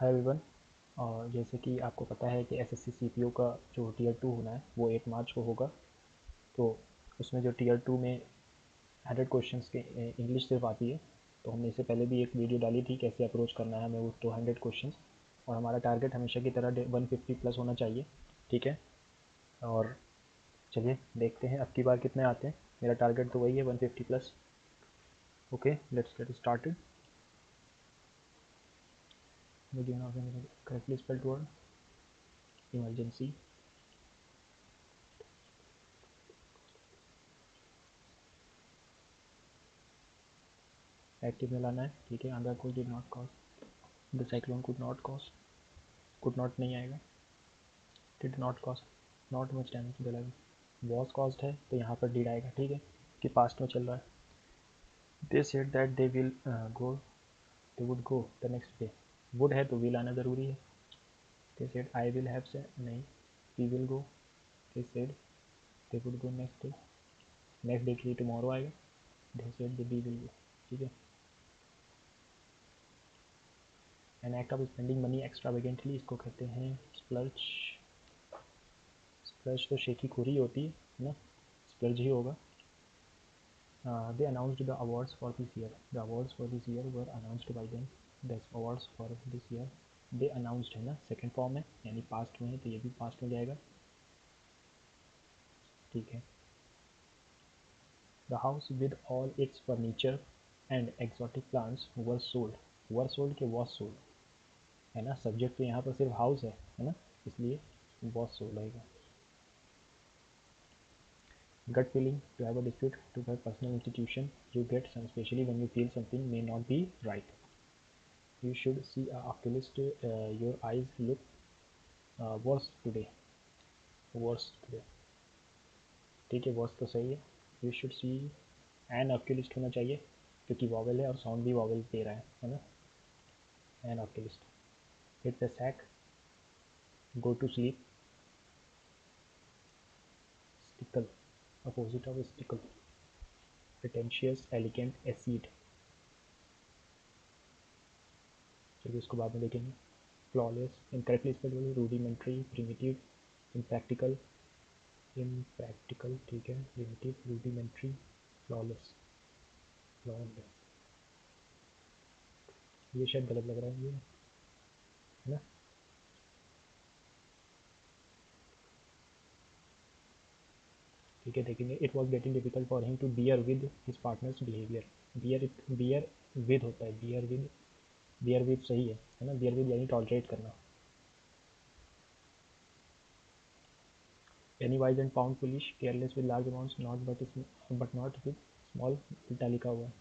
Hi everyone. और जैसे कि आपको पता है कि एसएससी सीपीओ का जो टीयर 2 होना है वो 8 मार्च को होगा। तो उसमें जो टीयर 2 में 100 क्वेश्चंस के इंग्लिश सिर्फ आती है। तो हमने इससे पहले भी एक वीडियो डाली थी कैसे अप्रोच करना है हमें वो 200 क्वेश्चंस। और हमारा टारगेट हमेशा की तरह 150 प्लस होना चाहिए, ठीक है। और चलिए देखते हैं अब की बार कितने आते हैं। मेरा टारगेट तो वही है 150 plus. Okay, let's get started. Correctly spelled word emergency. Active में लाना है, ठीक है। Andhra coal did not cause, the cyclone could not cause, could not नहीं आएगा, did not cause, not much damage to the level. Was caused है तो यहाँ पर डिड आएगा, ठीक है, कि पास्ट में चल रहा है। They said that they will go, they would go the next day. Would है तो विल आना ज़रूरी है। They said I will have से नहीं, we will go. They said they would go next day, next day के लिए tomorrow आएगा। They said they we will go, ठीक है। An act of spending money extravagantly, इसको कहते हैं स्प्लर्ज। स्प्लर्ज तो शेखी खोरी होती है ना, स्प्लर्ज ही होगा। They announced the awards for this year. The awards for this year were announced by them. The awards for this year they announced है ना, सेकेंड फॉर्म है यानी पास्ट में है तो ये भी पास्ट में जाएगा, ठीक है। The house with all its furniture and exotic plants were sold. Were sold के was sold है ना, सब्जेक्ट तो यहाँ पर सिर्फ हाउस है ना, इसलिए was sold आएगा। Gut feeling, to have a dispute to a personal institution you get some, especially when you feel something may not be right. You should see a oculist. Your eyes look worse today, worse today, ठीक है। Verse तो सही है। You should see an oculist होना चाहिए क्योंकि vowel है और साउंड भी वॉवल दे रहा है ना। An oculist. Hit the sack, go to sleep, stickler, opposite of stickler, pretentious, elegant, acid, चलिए इसको बाद में देखेंगे। Flawless, incorrectly spelled, rudimentary, primitive, impractical, impractical, ठीक है, प्रिमिटिव, रूडिमेंट्री, फ्लॉलेस, फ्लॉलेस, ये शायद गलत लग रहा है ये, है ना। ठीक है, देखेंगे। It was getting difficult for him to bear with his partners behaviour. Bear, bear with होता है, बियर विद, बियर विद सही है ना। बियर विद यानी टॉलरेट करना। Penny wise and pound foolish, careless with large amounts, not but not with small, उल्टा लिखा हुआ है।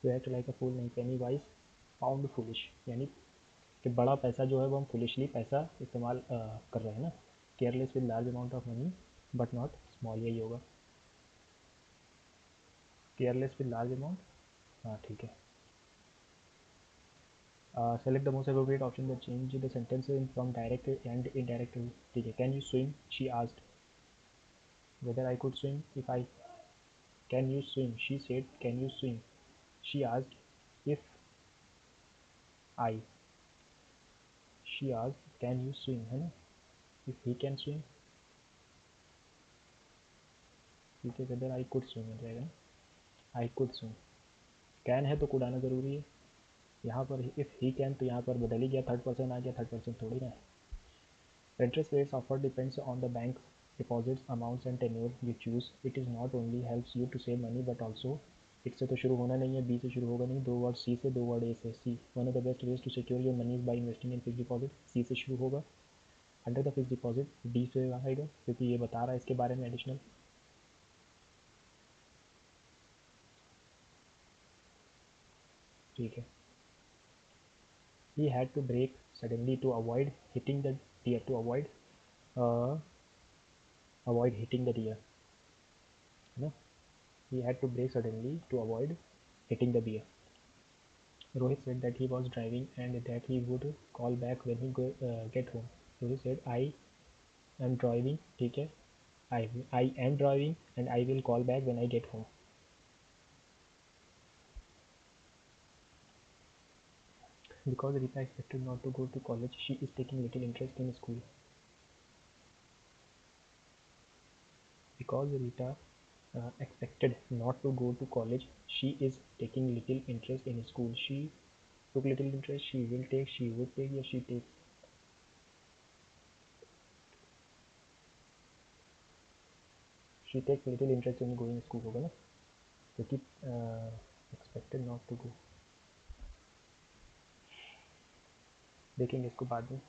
To act like a fool नहीं, पेनी वाइज पाउंड फुलिश यानी कि बड़ा पैसा जो है वो हम फुलिशली पैसा इस्तेमाल कर रहे हैं ना। Careless with large amount of money but not small, यही होगा। केयरलेस विद लार्ज अमाउंट, हाँ ठीक है। Select the most appropriate option that change the sentence from direct and indirect. ठीक है। Can you swim? She asked. Whether I could swim if I. Can you swim? She said. Can you swim? She asked. If I. She asked. Can you swim? है ना। If he can swim. ठीक है। Whether I could swim हो जाएगा ना। I could swim. Can है तो could आना ज़रूरी है। यहाँ पर if he can तो यहाँ पर बदल ही गया, थर्ड पर्सन आ गया, थर्ड पर्सन थोड़ी ना है। Interest rates offered depends on the bank's deposits, amounts and tenure you choose. It is not only helps you to save money but also, इससे तो शुरू होना नहीं है, बी से शुरू होगा नहीं, दो वर्ड सी से, दो वर्ड ए से। C, one of the best ways to secure your money is by investing in fixed deposit, C से शुरू होगा। Under the fixed deposit, D से आएगा क्योंकि ये बता रहा है इसके बारे में एडिशनल, ठीक है। He had to brake suddenly to avoid hitting the deer, to uh, avoid hitting the deer, है ना। He had to brake suddenly to avoid hitting the deer. Rohit said that he was driving and that he would call back when he get home. Rohit said, I am driving, ठीक है, I am driving and I will call back when I get home. Because Rita expected not to go to college, she is taking little interest in school. Because Rita expected not to go to college, she is taking little interest in school. She took little interest, she will take, she would take, या she takes. She takes little interest in going to school होगा ना, क्योंकि expected not to go. देखेंगे इसको बाद में.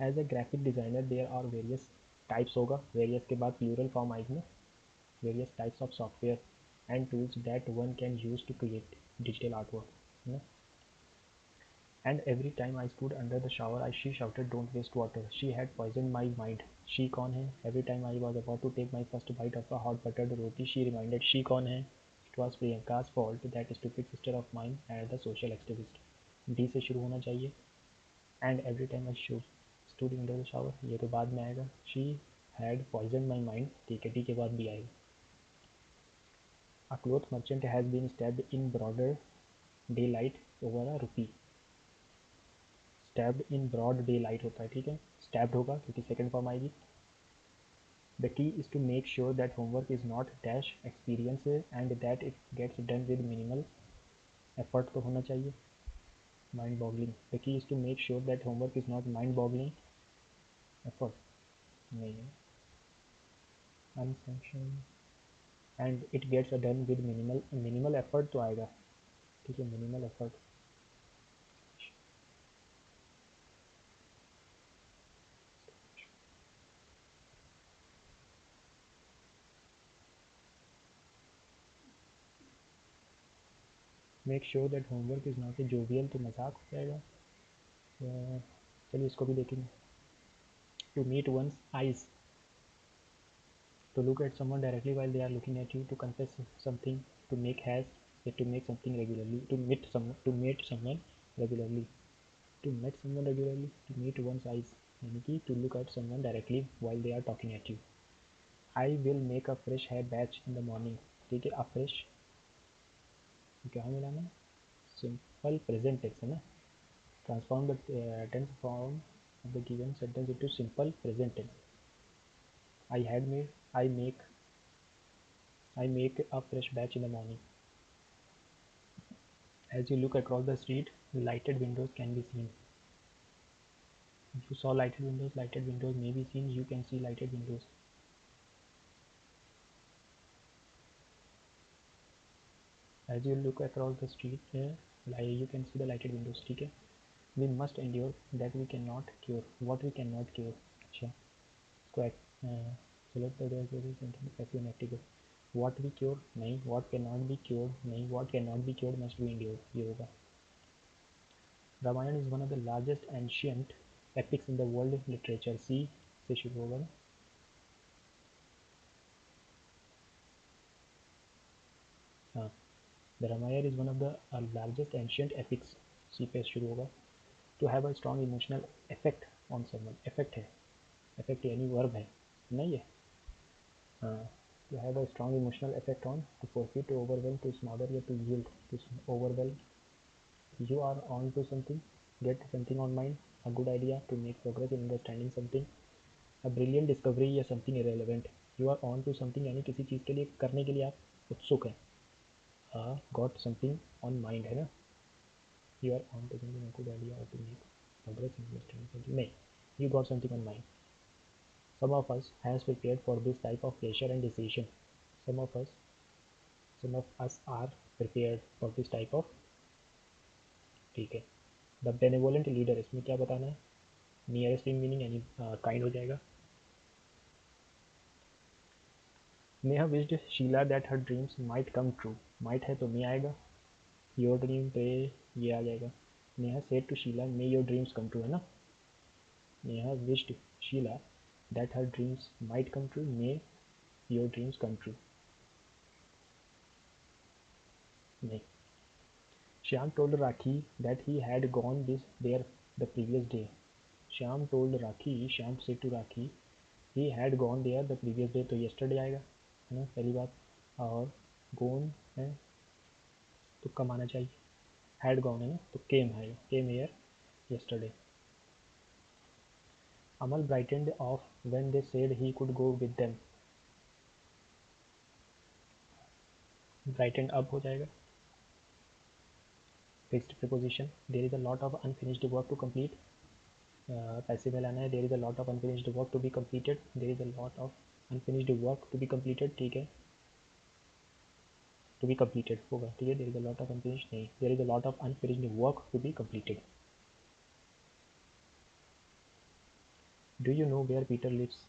As a graphic designer, there are various types होगा, various के बाद plural form आएगी, various types of software and tools that one can use to create digital artwork, है ना. And every time I stood under the shower, she shouted, "Don't waste water." She had poisoned my mind. She कौन है? Every time I was about to take my first bite of a hot buttered roti, she reminded, she कौन है? It was Priyanka's fault, that stupid sister of mine and the social activist. D से शुरू होना चाहिए. And every time I stood under the shower, ये तो बाद में आएगा. She had poisoned my mind. ठीक है, D के बाद भी आएगा. A cloth merchant has been stabbed in broader daylight over a rupee. Stabbed in broad daylight होता है, ठीक है. स्टैब्ड होगा क्योंकि सेकंड फॉर्म आएगी. The key is to make sure that homework is not dash experience and that it gets done with minimal effort तो होना चाहिए. Mind boggling. The key is to make sure that homework is not mind boggling effort नहीं है. Unsanction and it gets done with minimal effort तो आएगा, ठीक है. Minimal effort. Make sure that homework is not a jovial तो मजाक हो जाएगा. चलिए इसको भी देखेंगे. To meet one's eyes. To look at someone directly while they are looking at you, to confess something, to make hash, to make something regularly, to meet someone regularly, to meet someone regularly, to meet one's eyes, यानी कि to look at someone directly while they are talking at you. I will make a fresh hair batch in the morning. ठीक है, a fresh क्या मिलाना है? Simple present tense है ना. Transform the tense form of the given sentence into simple present tense. I make a fresh batch in the morning. As you look across the street, lighted windows can be seen. If you saw lighted windows may be seen. You can see lighted windows. As you look across the street, you can see the lighted windows. ठीक है. We must endure that we cannot cure. What we cannot cure. अच्छा. इसको चलो तो passive active. What we cure नहीं. What cannot be cured नहीं. What cannot be cured must be endured. ये होगा. Ramayan is one of the largest ancient epics in the world literature. C से शुरू होगा ना. हाँ. The Ramayana is one of the largest ancient epics. C पे शुरू होगा. To have a strong emotional effect on someone. Effect है. Effect यानी verb है ना ये. हाँ. To have a strong emotional effect on. To forfeit, to overwhelm, to smother या to yield. To overwhelm. You are on to something. Get something on mind. A good idea. To make progress in understanding something. A brilliant discovery या something irrelevant. You are on to something यानी किसी चीज़ के लिए करने के लिए आप उत्सुक हैं. Got something on mind है ना. You are on to something, a good idea, or to make progress in understanding something. नहीं, you got something on mind. Some of us has prepared for this type of pressure and decision. Some of us are prepared for this type of. ठीक है. The benevolent leader इसमें क्या बताना है? Nearest in meaning यानी kind हो जाएगा. Neha wished Sheila that her dreams might come true. Might है तो may आएगा. Your dream पे ये आ जाएगा. Neha said to Sheila, may your dreams come true है ना. Neha wished Sheila that her dreams might come true. May your dreams come true. नहीं. Shyam told Rakhi that he had gone there the previous day. Shyam said to Rakhi he had gone there the previous day. तो yesterday आएगा है ना पहली बात. और gone है तो कम आना चाहिए. had gone है ना, तो came here yesterday. Amal brightened off when they said he could go with them. Brightened up हो जाएगा. Fixed preposition. There is a lot of unfinished work to complete. पैसे में लाना है. There is a lot of unfinished work to be completed. There is a lot of unfinished work to be completed. ठीक है. To be completed होगा. ठीक है. There is a lot of unfinished नहीं. There is a lot of unfinished work to be completed. Do you know where Peter lives?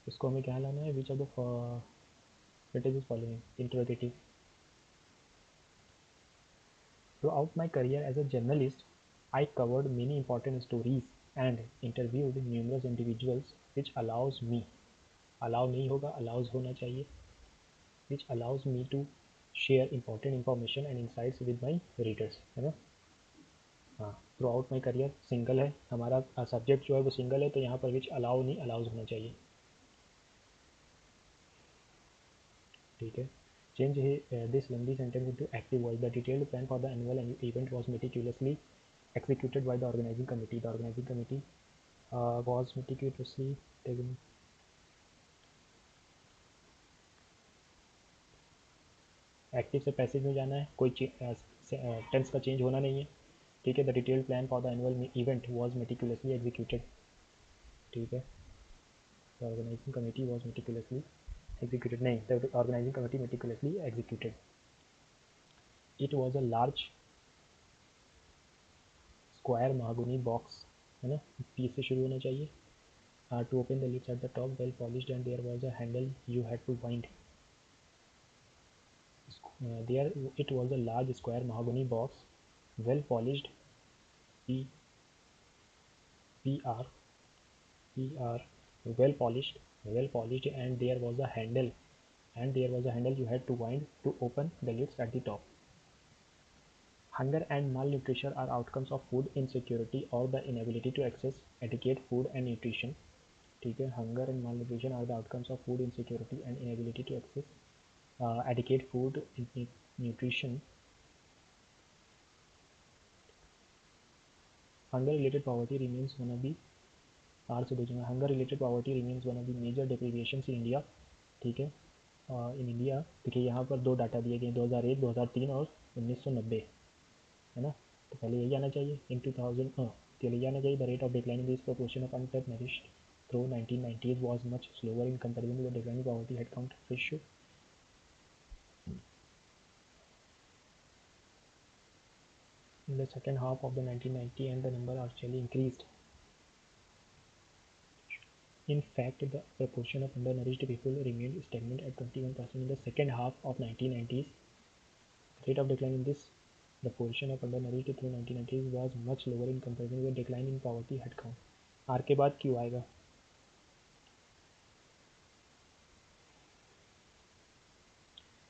इसको हमें क्या लाना है? Which of the sentences following? Interrogative. Throughout my career as a journalist, I covered many important stories and interviewed numerous individuals, which allows me, allow नहीं होगा, allows होना चाहिए, which allows me to share important information and insights with my readers, है ना. हाँ, through out my career single है, हमारा subject जो है वो सिंगल है, तो यहाँ पर विच अलाउ नहीं, अलाउज होना चाहिए. ठीक है. Change this lengthy sentence into active voice. The detailed plan for the annual event was meticulously executed by the organizing committee. The organizing committee was meticulously taken. Active से passive में जाना है, कोई टेंस का चेंज होना नहीं है. ठीक है. The detailed plan for the annual event was meticulously executed. ठीक है. The organising committee was meticulously executed नहीं, the organising committee meticulously executed. It was a large square mahogany box, है ना. पी से शुरू होना चाहिए. To open the lids at the top, well polished, and there was a handle you had to wind. There it was a large square mahogany box, well polished, P P R P R well polished, and there was a handle, you had to wind to open the lids at the top. Hunger and malnutrition are outcomes of food insecurity or the inability to access adequate food and nutrition. ठीक है. Hunger and malnutrition are the outcomes of food insecurity and inability to access adequate food and nutrition. Hunger related poverty remains one of the Hunger related poverty remains one of the major deprivations in India. ठीक है. In India देखिए यहाँ पर दो data दिए गए, 2001, 2003 और 1990, है ना. तो पहले यही आना चाहिए. इन 2000 पहले यही आना चाहिए. The rate of declining this proportion of undernourished through 1990s was much slower in comparison to the declining poverty head count ratio. In the second half of the 1990 and the number actually increased. In fact, the proportion of undernourished people remained stagnant at 21% in the second half of 1990s. The rate of decline in this proportion of undernourished through 1990s was much lower in comparison with the decline in poverty headcount. R के बाद Q आएगा.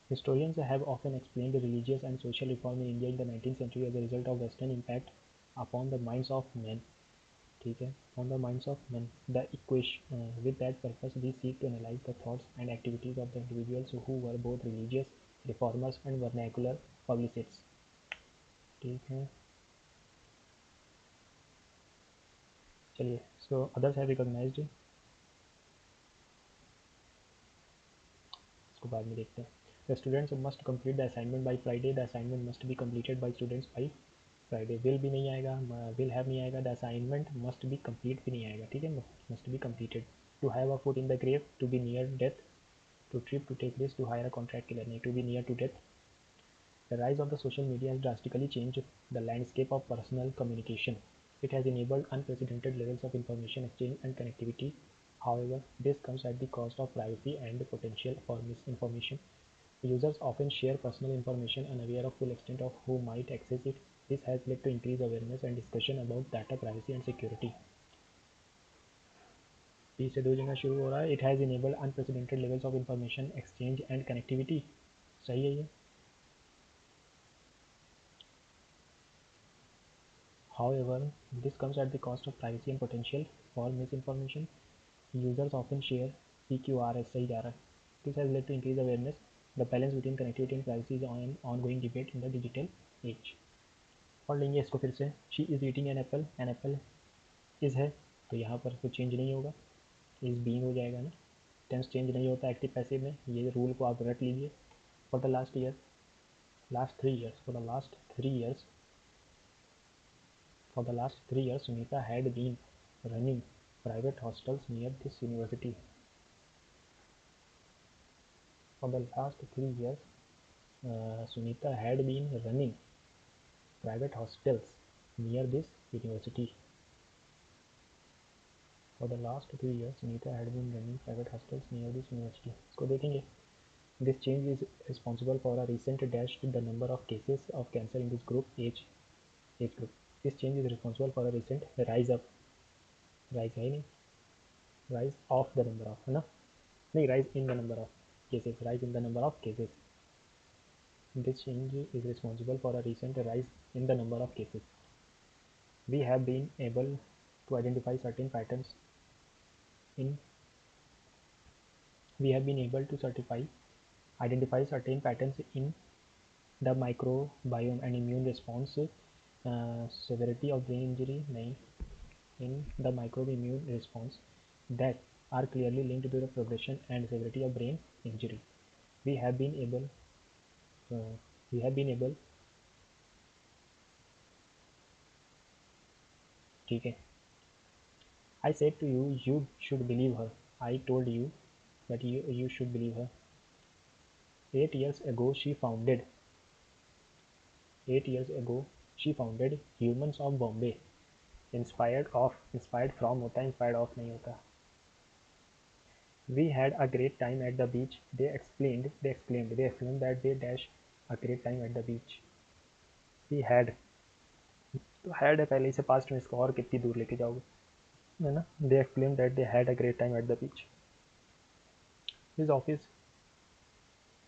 Historians have often explained the religious and social reform in India in the 19th century as a result of Western impact upon the minds of men. ठीक है. On the minds of men. The equation with that purpose we seek to analyze the thoughts and activities of the individuals who were both religious reformers and vernacular publicists. ठीक है. चलिए. So others have recognized. इसको बाद में देखते हैं. The students must complete the assignment by Friday. The assignment must be completed by students by Friday. Will भी नहीं आएगा, will have नहीं आएगा. The assignment must be complete भी नहीं आएगा. ठीक है. Must be completed. To have a foot in the grave, to be near death, to trip, to take risk, to hire a contract killer. नहीं, to be near to death. The rise of the social media has drastically changed the landscape of personal communication. It has enabled unprecedented levels of information exchange and connectivity. However, this comes at the cost of privacy and the potential for misinformation. Users often share personal information unaware of full extent of who might access it. This has led to increased awareness and discussion about data privacy and security. P से दो जगह शुरू हो रहा है. It has enabled unprecedented levels of information exchange and connectivity. सही है ये. However, this comes at the cost of privacy and potential for misinformation. Users often share PQRS सही जा रहा है. This has led to increased awareness. The balance between connectivity and privacy is an ongoing debate in the digital age. पढ़ लेंगे इसको फिर से। She is eating an apple is है, तो यहाँ पर कुछ चेंज नहीं होगा, इज़ बीइंग हो जाएगा ना, टेंस चेंज नहीं होता एक्टिव पैसिव में, ये रूल को आप रट लीजिए। For the last year, last 3 years, for the last 3 years, for the last 3 years Sunita had been running private hostels near this university. For the last 3 years Sunita had been running private hostels near this university. For the last 3 years Sunita had been running private hostels near this university. इसको देखेंगे। This change is responsible for a recent dash the number of cases of cancer in this group age group. This change is responsible for a recent rise up, rise है नहीं, rise of the number of, है ना, नहीं, rise in the number of cases, rise in the number of cases. This change is responsible for a recent rise in the number of cases. We have been able to identify certain patterns in we have been able to identify certain patterns in the microbiome and immune response, severity of brain injury nahi, in the microbe immune response that are clearly linked to the progression and severity of brain injury. We have been able ठीक है। I said to you, you should believe her. I told you that you should believe her. 8 years ago, eight years ago, she founded Humans of Bombay. Inspired from होता है, inspired of नहीं होता। We had a great time at the beach. They exclaimed that they dash a great time at the beach. We had, तो had है पहले से past में, इसको और कितनी दूर लेके जाओगे, है ना। They exclaimed that they had a great time at the beach. His office,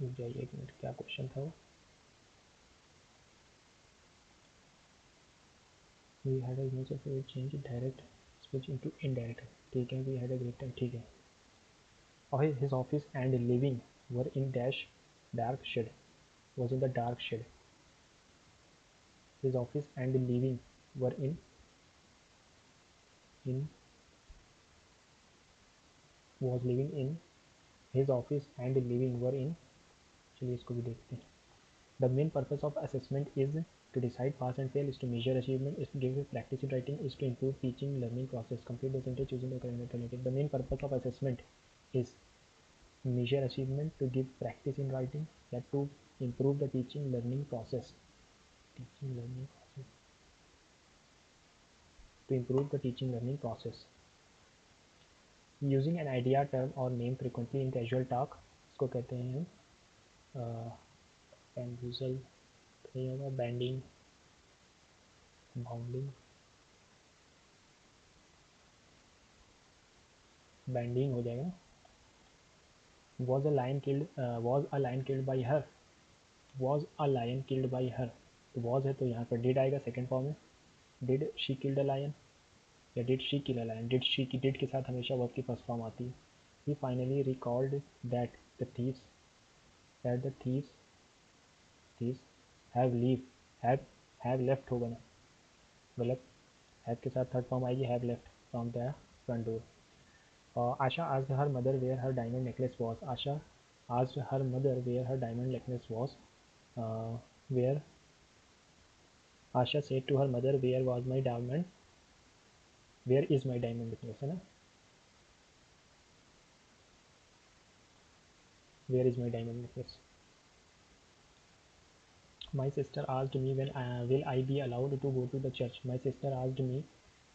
जाइए एक मिनट, क्या क्वेश्चन था वो। We had as much of a change direct switch into indirect, ठीक है। We had a great time, ठीक है। और his office and living were in dash dark shed, was in the dark shed. His office and living were in was living in his office and living were in, चलिए इसको भी देखते हैं। The main purpose of assessment is to decide pass and fail, is to measure achievement, is to give practice in writing, is to improve teaching learning process. Complete the sentence choosing the correct alternative. The main purpose of assessment is measure achievement, to give practice in writing, that to improve the teaching learning process. To improve the teaching learning process. Using an idea, term or name frequently in casual talk, इसको कहते हैं हम bamboozle, नहीं होगा, bending, bounding, bending हो जाएगा। Was a lion killed by her? Was a lion killed by her? तो was है तो यहाँ पर did आएगा सेकेंड फॉर्म में। Did she killed a lion या did she kill a lion? Did के साथ हमेशा वर्ब की फर्स्ट फॉर्म आती है। He finally recalled that the thieves have left होगा ना, गलत, have के साथ थर्ड फॉर्म आएगी have left from the front door. Asha asked her mother where her diamond necklace was. Asha asked her mother where her diamond necklace was. Where Asha said to her mother, where was my diamond? Where is my diamond necklace, है ना? Where is my diamond necklace? My sister asked me when will I be allowed to go to the church. My sister asked me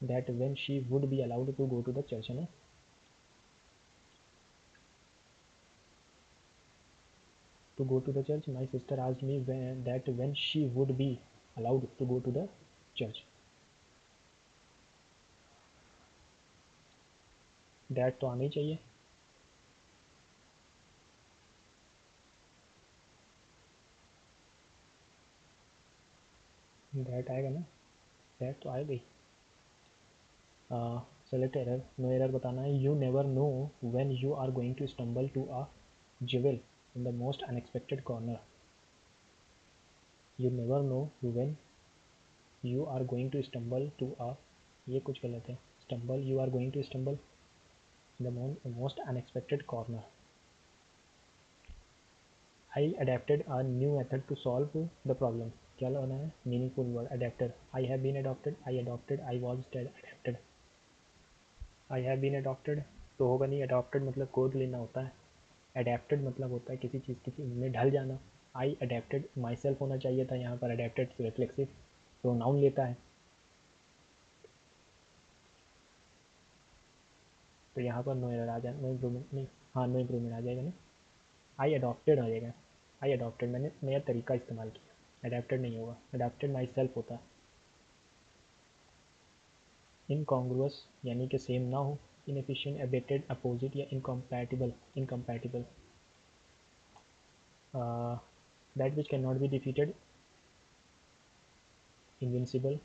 that when she would be allowed to go to the church, है ना? To go to the church. My sister asked me when she would be allowed to go to the church. That तो आना ही चाहिए। That आएगा ना, that तो आएगा ही। Select error, no error बताना है। You never know when you are going to stumble to a jewel in the most unexpected corner. You never know when you are going to stumble to a, ये कुछ गलत है, stumble, you are going to stumble the most unexpected corner. I adapted a new method to solve the problem, क्या लगाना है, meaningful word, adapted, I have been adopted, I adopted, I was adapted, I have been adopted तो होगा नहीं, adopted मतलब गोद लेना होता है, अडेप्टेड मतलब होता है किसी चीज़ की में ढल जाना। आई अडेप्टेड माई सेल्फ होना चाहिए था, यहाँ पर अडेप्टेड रिफ्लेक्सिव प्रोनाउन लेता है, तो यहाँ पर नो एरर आ जाए, नो इम्प्रूवमेंट नहीं, हाँ नो इम्प्रूवमेंट आ जाएगा ना, आई अडॉप्टेड आ जाएगा, आई अडॉप्टेड मैंने नया तरीका इस्तेमाल किया, अडेप्टेड नहीं होगा, अडॉप्टेड माई सेल्फ होता। इनकॉन्ग्रुअस यानी कि सेम ना हो, इनएफिशिएंट, अबेटेड, अपोजिट या incompatible, incompatible, that which can not be defeated, invincible.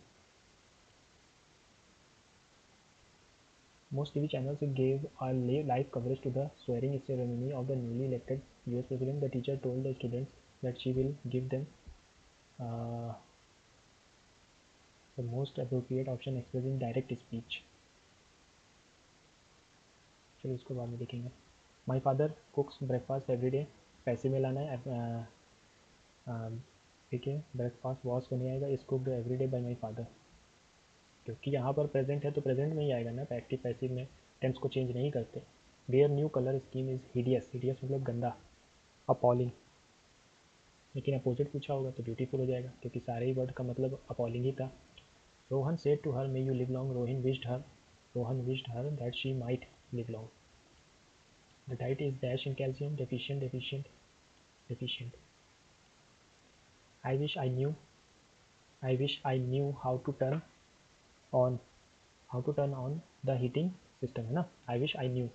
Most TV channels gave a live coverage to the swearing ceremony of the newly elected US president. The teacher told the students that she will give them uh, the most appropriate option expressing direct speech. चलो इसको बाद में देखेंगे। My father cooks breakfast every day. पैसे में लाना है, ठीक है, ब्रेकफास्ट वॉश को नहीं आएगा, इस cooked every day by my father, क्योंकि यहाँ पर प्रेजेंट है तो प्रेजेंट में ही आएगा ना, एक्टिव पैसिव में टेंस को चेंज नहीं करते। Their new colour scheme is hideous, hideous मतलब गंदा, अपॉलिंग, लेकिन अपोजिट पूछा होगा तो ब्यूटीफुल हो जाएगा, क्योंकि सारे ही वर्ड का मतलब अपॉलिंग ही था। Rohan said to her may you live long, Rohan wished her that she might live long. The diet is dash in calcium, deficient, deficient, deficient. I wish I knew on how to turn on the heating system, है ना, I wish I knew.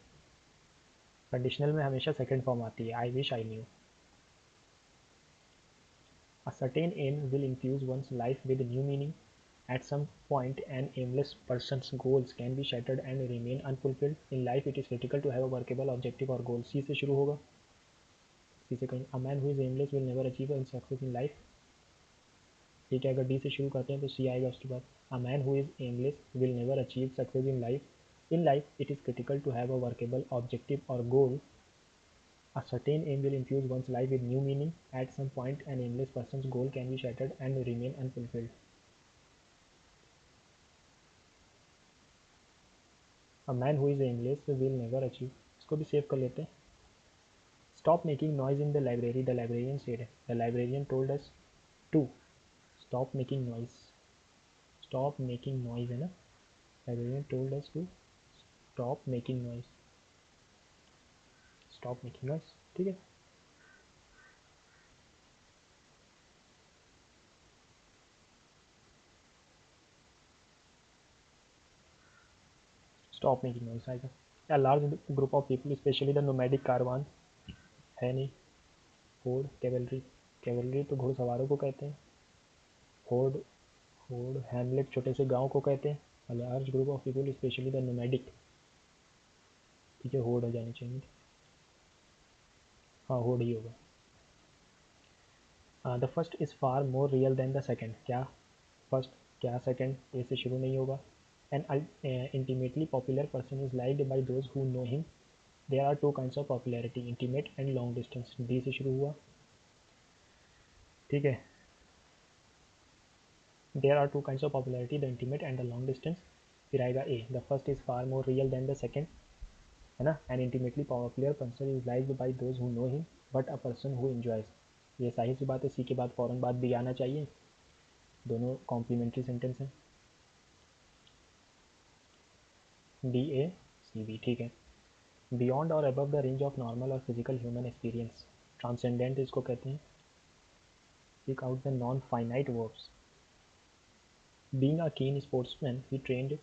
Conditional में हमेशा second form आती है, I wish I knew. A certain aim will infuse one's life with new meaning. At some point, an aimless person's goals can be shattered and remain unfulfilled. In life, it is critical to have a workable objective or goal. C से शुरू होगा, C से कहीं, A man who is aimless will never achieve success in life. ठीक है, अगर D से शुरू करते हैं तो C आएगा उसके बाद, A man who is aimless will never achieve success in life. In life, it is critical to have a workable objective or goal. A certain aim will infuse one's life with new meaning. At some point, an aimless person's goal can be shattered and remain unfulfilled. A man who is aimless will never achieve. इसको भी save कर लेते हैं। Stop making noise in the library, the librarian said. The librarian told us to stop making noise. Stop making noise है ना, librarian told us to stop making noise. Stop making noise, ठीक है। Stop making noise आएगा। A large group of people, especially the nomadic caravans, है नहीं, होड़, cavalry, cavalry तो घुड़सवारों को कहते हैं, होड़, होड़, हैमलेट छोटे से गांव को कहते हैं, a large group of people, especially the nomadic, ठीक है, होड़ हो जानी चाहिए, हाँ होड़ ही होगा। The first is far more real than the second, क्या फर्स्ट, क्या सेकेंड, ए से शुरू नहीं होगा। An intimately popular person is liked by those who know him, there are two kinds of popularity, intimate and long distance, D से शुरू हुआ, ठीक है। There are two kinds of popularity, the intimate and the long distance, फिर आएगा A, the first is far more real than the second, है ना, an intimately popular person is liked by those who know him but a person who enjoys, ये जाहिर सी बात है, सी के बाद फ़ौरन बाद भी आना चाहिए, दोनों कॉम्प्लीमेंट्री सेंटेंस हैं। डी ए सी बी, ठीक है। बियॉन्ड और above the range of normal और फिजिकल ह्यूमन एक्सपीरियंस, ट्रांसेंडेंट इसको कहते हैं। Speak out the non finite verbs, being a keen sportsman he trained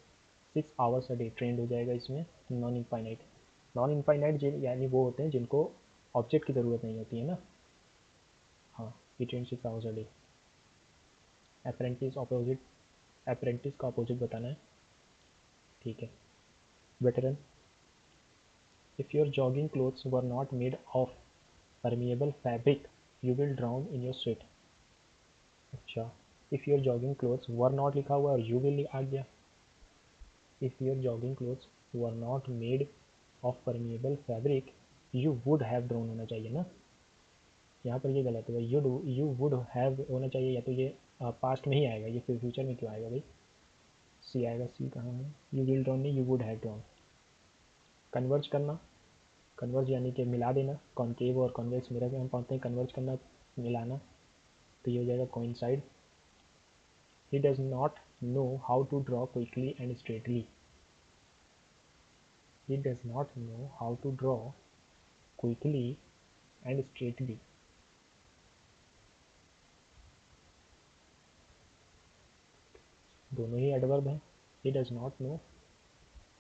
6 hours a day, trained हो जाएगा इसमें नॉन इनफाइनाइट। नॉन इनफाइनाइट यानी वो होते हैं जिनको ऑब्जेक्ट की ज़रूरत नहीं होती है ना, हाँ, he trained 6 hours a day। Apprentice opposite, apprentice का अपोजिट बताना है, ठीक है। Veteran, if your jogging clothes were not made of permeable fabric you will drown in your sweat, अच्छा, if your jogging clothes were not लिखा हुआ और you will आ गया. If your jogging clothes were not made of permeable fabric you would have drawn होना चाहिए ना. यहाँ पर ये गलत है. यू वुड हैव होना चाहिए, या तो ये पास्ट में ही आएगा, ये फिर फ्यूचर में क्यों आएगा भाई. सी आएगा. सी कहाँ है. यू विल ड्रॉन नहीं, you would have drawn. Converge करना, कन्वर्ज यानी कि मिला देना. कॉन्केव और कॉन्वेक्स मिरर में हम पढ़ते हैं कन्वर्ज करना, मिलाना. तो ये हो जाएगा coincide. He does not know how to draw quickly and straightly. He does not know how to draw quickly and straightly. दोनों ही एडवर्ब हैं. He does not know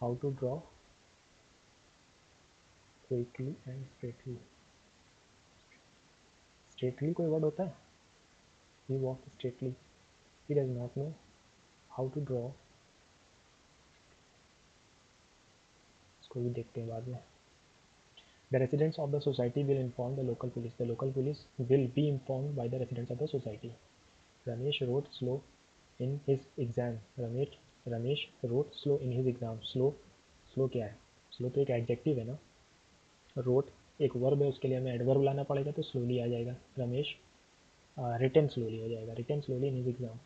how to draw quickly and straightly. Straightly कोई word होता है. He walk straightly. He does not know how to draw. इसको भी देखते हैं बाद में. The residents of the society will inform the local police. The local police will be informed by the residents of the society. Ramesh wrote slow in his exam. Ramesh wrote slow in his exam. Slow क्या है. Slow तो एक adjective है ना. Wrote एक verb है, उसके लिए हमें एडवर्ब लाना पड़ेगा, तो स्लोली आ जाएगा. रमेश रिटन स्लोली हो जाएगा. Written slowly in his exam.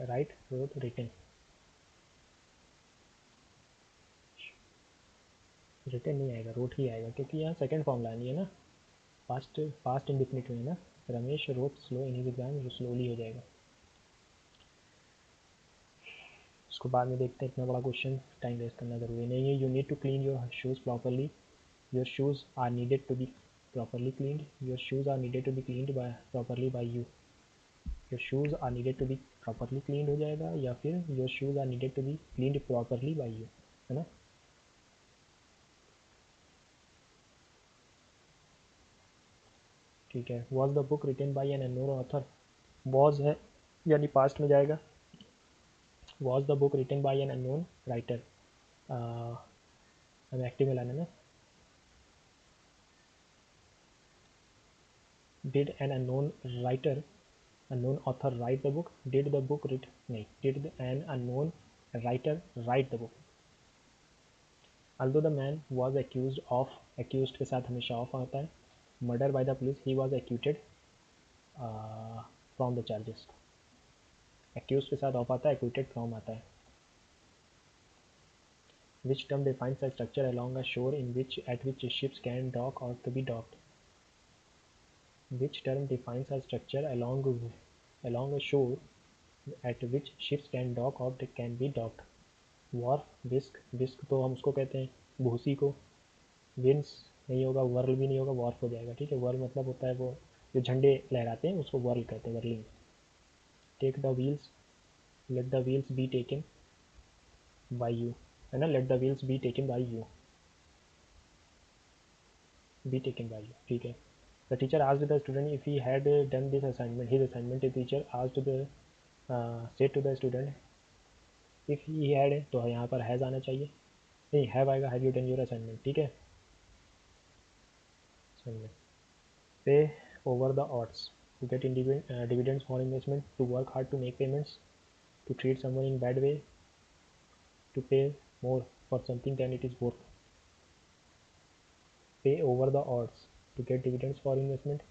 Write wrote written. Written नहीं आएगा, रोट ही आएगा, क्योंकि यहाँ सेकंड फॉर्म लानी है ना. पास्ट इंडिफिनिट में है ना. Ramesh wrote slow in his exam, जो स्लोली हो जाएगा. उसको बाद में देखते हैं. इतना बड़ा क्वेश्चन टाइम वेस्ट करना जरूरी नहीं है. You need to clean your shoes properly. Your shoes are needed to be properly cleaned. Your shoes are needed to be cleaned by properly by you. Your shoes are needed to be properly cleaned हो जाएगा, या फिर your shoes are needed to be cleaned properly by you, है ना. ठीक है. Was the book written by an unknown author. Was है यानी पास्ट में जाएगा. Was the book written by an unknown writer. हमें एक्टिव में लाना ना. Did an unknown writer, unknown author write the book. Did the book read नहीं. Did an unknown writer write the book. Although the man was accused of, accused के साथ हमेशा of आता है. Murder by the police, he was acquitted from the charges. Accused के साथ of आता है, acquitted from आता है. Which term defines a structure along a shore in which at which ships can dock or to be docked. Which term defines a structure along a shore at which ships can dock or can be docked. Wharf. Whisk. Whisk तो हम उसको कहते हैं भूसी को. Wins नहीं होगा, whorl भी नहीं होगा, वॉर्फ हो जाएगा. ठीक है. वर्ल मतलब होता है वो जो झंडे लहराते हैं, उसको वर्ल कहते हैं, whirling. Take the wheels. Let the wheels be taken by you, है ना. Let the wheels be taken by you. Be taken by you. ठीक है. The teacher asked the student if he had done this assignment. His assignment. The teacher asked the said to the student if he had, तो यहाँ पर has आना चाहिए. नहीं, have आएगा. Have you done your assignment. ठीक है. Assignment. Pay over the odds. To get dividends for investment. To work hard to make payments. To treat someone in bad way. To pay more for something than it is worth. Pay over the odds. To get dividends for investment.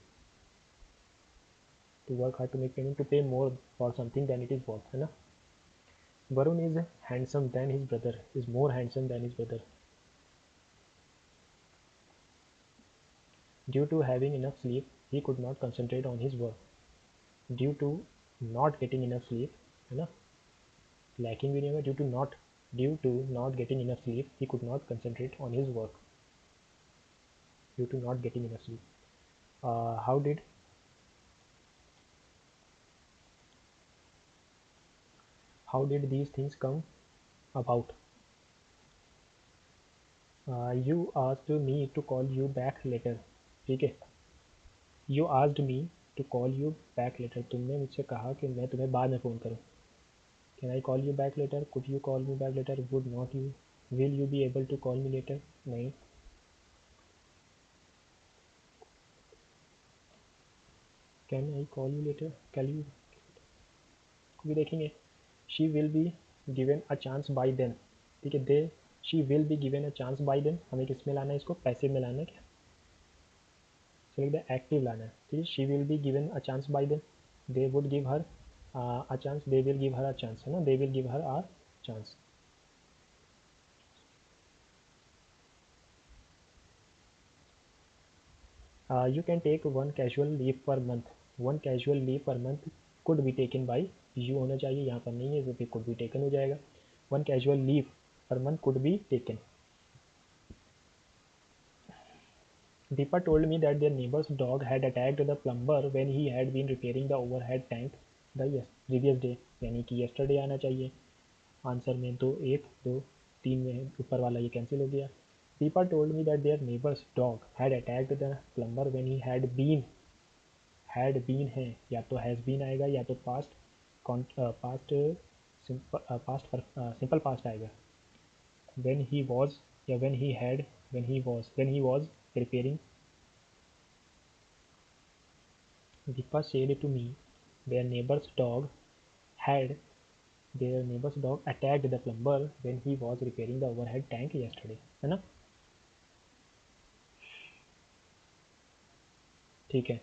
To work hard to make payment. To pay more for something than it is worth, है ना. Varun is handsome than his brother. Is more handsome than his brother. Due to having enough sleep, he could not concentrate on his work. Due to not getting enough sleep, है ना. Lacking भी नहीं होगा. Due to not getting enough sleep, he could not concentrate on his work. Due to not getting enough sleep. How did these things come about? You asked me to call you back later. ठीक है. You asked me to call you back later. तुमने मुझसे कहा कि मैं तुम्हें बाद में फ़ोन करूँ. Can I call you back later? Could you call me back later? Would not you? Will you be able to call me later? नहीं. Can I call you later, call you भी देखेंगे। She will be given a chance by then, ठीक है, they she will be given a chance by then, हमें किस में लाना है इसको, पैसिव में लाना है क्या, चलिए द एक्टिव लाना है, ठीक है। She will be given a chance by then, they would give her a chance, they will give her a chance, है ना, they will give her a chance. You can take one casual leave per month, one casual leave per month could be taken by you होना चाहिए, यहाँ पर नहीं है तो फिर could be taken हो जाएगा, one casual leave per month could be taken। Deepa told me that their neighbor's dog had attacked the plumber when he had been repairing the overhead tank the previous day, यानी कि yesterday आना चाहिए answer में, दो एक दो तीन में ऊपर वाला ये कैंसिल हो गया। Deepa told me that their neighbor's dog had attacked the plumber when he had been है, या तो हैज़ बीन आएगा या तो पास्ट पास्ट सिंपल पास्ट आएगा, when he was या when he had, when he was preparing। Deepa said to me their neighbor's dog had their neighbor's dog attacked the plumber when he was repairing the overhead tank yesterday, है ना, ठीक है।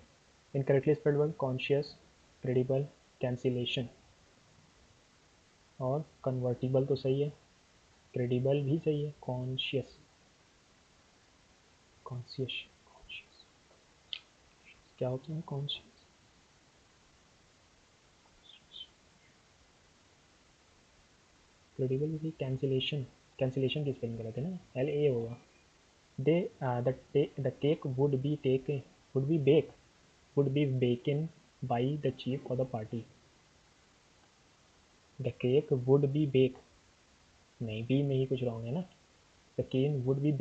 Incorrectly spelled word conscious, credible, cancellation और convertible तो सही है, credible भी सही है, कॉन्शियस, कॉन्शियस कॉन्शियस क्या होता है कॉन्शियस, क्रेडिबल भी, कैंसिलेशन, कैंसिलेशन की स्पेलिंग गलत है ना, LA होगा। The the cake would be take would be bake would be baken by the chief for the party, the cake would be bake, नहीं बी में ही कुछ रॉन्ग है ना, the cane would be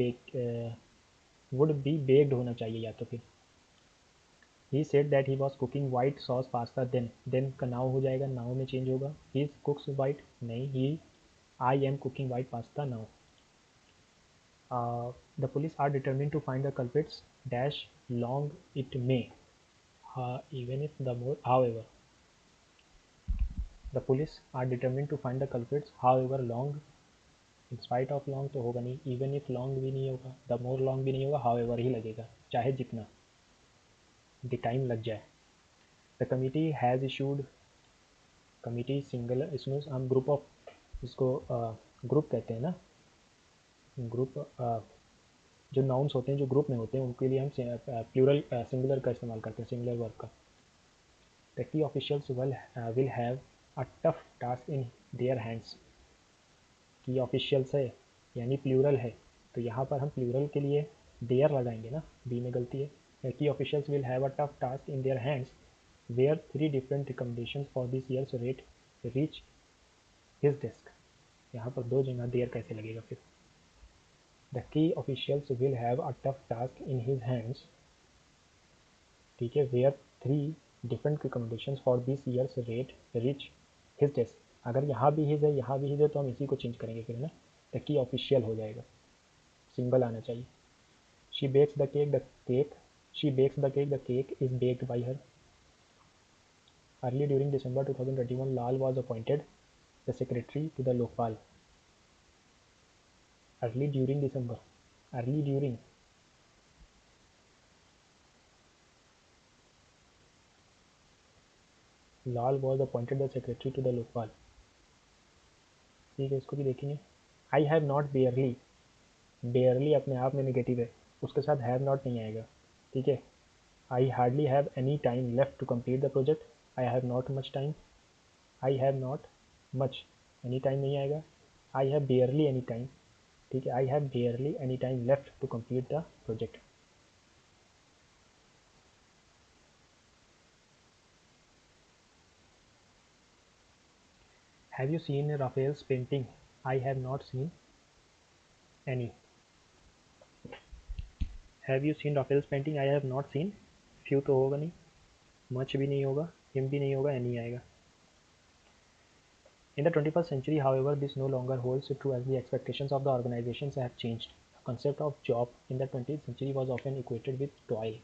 baked होना चाहिए या तो फिर। He said that he was cooking white sauce pasta then का नाउ हो जाएगा, नाउ में चेंज होगा, ही कुक्स वाइट, नहीं he, I am cooking white pasta now. The police are determined to find the culprits dash long it may, even if the more however, the police are determined to find the culprits however long, in spite of long तो होगा नहीं, even if long भी नहीं होगा, the more long भी नहीं होगा, however ही लगेगा, चाहे जितना the time लग जाए। The committee has issued, committee single, इसमें हम ग्रुप ऑफ, इसको ग्रुप कहते हैं ना, ग्रुप जो नाउन्स होते हैं जो ग्रुप में होते हैं उनके लिए हम प्लूरल सिंगुलर का इस्तेमाल करते हैं, सिंगुलर वर्ब का। The key officials will have a tough task in their hands। की ऑफिशियल्स है यानी प्लूरल है, तो यहाँ पर हम प्लूरल के लिए देयर लगाएंगे ना, बी में गलती है। Key officials will have a tough task in their hands where 3 different recommendation for this year's rate reach his desk, यहाँ पर दो जगह देयर कैसे लगेगा फिर। The key officials will have a tough task in his hands, ठीक है, where 3 different recommendation for this year's rate reach his desk, अगर यहाँ भी हिज है यहाँ भी हिज है तो हम इसी को चेंज करेंगे फिर, है ना, द की ऑफिशियल हो जाएगा, सिंगल आना चाहिए। She bakes the cake, the cake she bakes the cake, the cake is baked by her. Early during December 2021 Lal was appointed the secretary to the Lokpal. Early during December, early during, Lal was appointed the secretary to the Lokpal, ठीक है, इसको भी देखेंगे। आई have not बेयरली, बेयरली अपने आप में negative है, उसके साथ हैव नॉट नहीं आएगा, ठीक है। I hardly have any time left to complete the project, I have not much time, I have not much, any time नहीं आएगा। I have barely any time, ठीक है, I have barely any time left to complete the project. Have you seen Raphael's painting, I have not seen any. Have you seen Raphael's painting, I have not seen, few तो होगा नहीं, much भी नहीं होगा, him भी नहीं होगा, any आएगा। In the 21st century, however, this no longer holds true as the expectations of the organizations have changed. The concept of job in the 20th century was often equated with toil.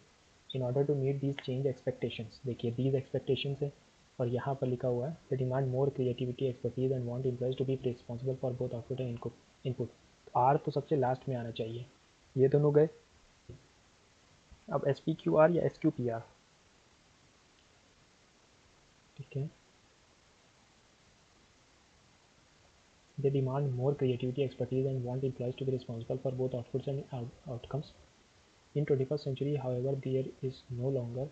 In order to meet these change expectations, देखिए these expectations है और यहाँ पर लिखा हुआ है the demand more creativity expertise and want employees to be responsible for both output and input. आर तो सबसे लास्ट में आना चाहिए, ये दोनों गए। अब एस पी क्यू आर या एस क्यू पी आर, ठीक है। They demand more creativity, expertise, and want employees to be responsible for both outputs and outcomes. In 21st century, however, there is no longer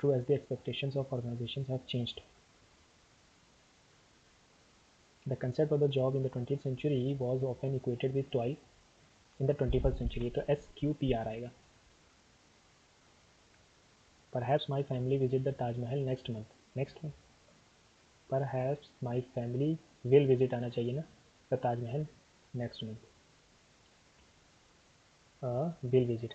true as the expectations of organizations have changed. The concept of the job in the 20th century was often equated with toil in the 21st century. तो SQPR आएगा. Perhaps my family visit the Taj Mahal next month. Next month. Perhaps my family will visit आना चाहिए ना, the Taj Mahal next month. Will visit.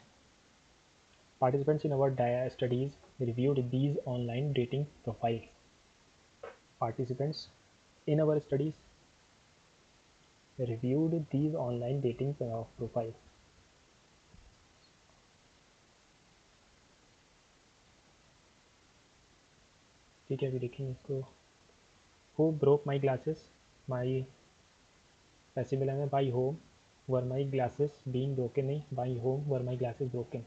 Participants in our studies reviewed these online dating profiles. Participants in our studies reviewed these online dating profiles. ठीक है, अभी देखेंगे इसको. Who broke my glasses? My passive मिला है by whom were my glasses being broken, नहीं by whom were my glasses broken.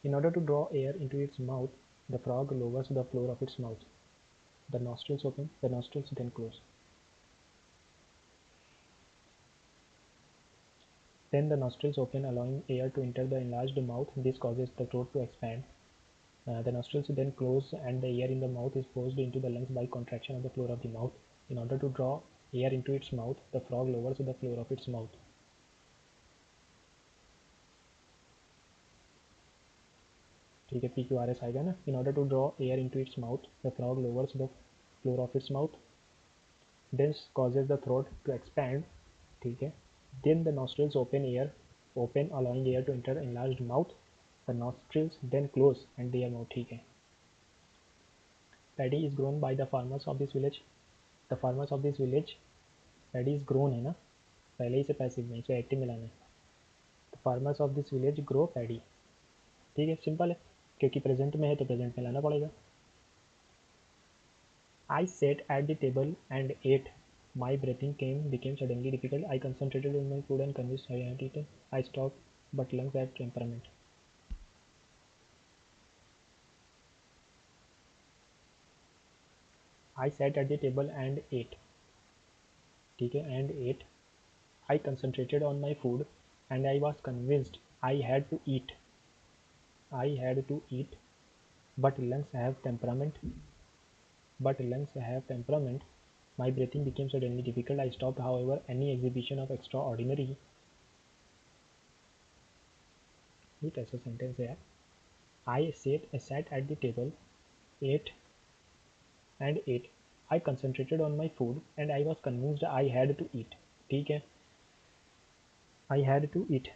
In order to draw air into its mouth, the frog lowers the floor of its mouth. The nostrils open, the nostrils then close. Then the nostrils open, allowing air to enter the enlarged mouth. This causes the throat to expand. The nostrils then close and the air in the mouth is forced into the lungs by contraction of the floor of the mouth. In order to draw air into its mouth, the frog lowers the floor of its mouth. ठीक है, PQRS आएगा ना. In order to draw air into its mouth, the frog lowers the floor of its mouth. This causes the throat to expand. ठीक है. Then the nostrils open allowing air to enter enlarged mouth. The nostrils then close and their mouth. ठीक है. Paddy is grown by the farmers of this village. The farmers of this village, paddy is grown है ना, पहले ही से passive में, इसे active मिलाना है. The farmers of this village grow paddy. ठीक है, सिंपल है, क्योंकि प्रेजेंट में है तो प्रेजेंट में लाना पड़ेगा. I sat at the table and ate. My breathing became suddenly difficult. I concentrated on my food and convinced I had eaten. I stopped, but lungs have temperament. I sat at the table and ate. ठीक है, and ate. I concentrated on my food and I was convinced I had to eat. I had to eat, but lungs have temperament. But lungs have temperament. My breathing became suddenly difficult. I stopped, however, any exhibition of extraordinary. ये कैसा sentence है यार. I sat at the table, ate and ate. I concentrated on my food and I was convinced I had to eat. ठीक है, I had to eat.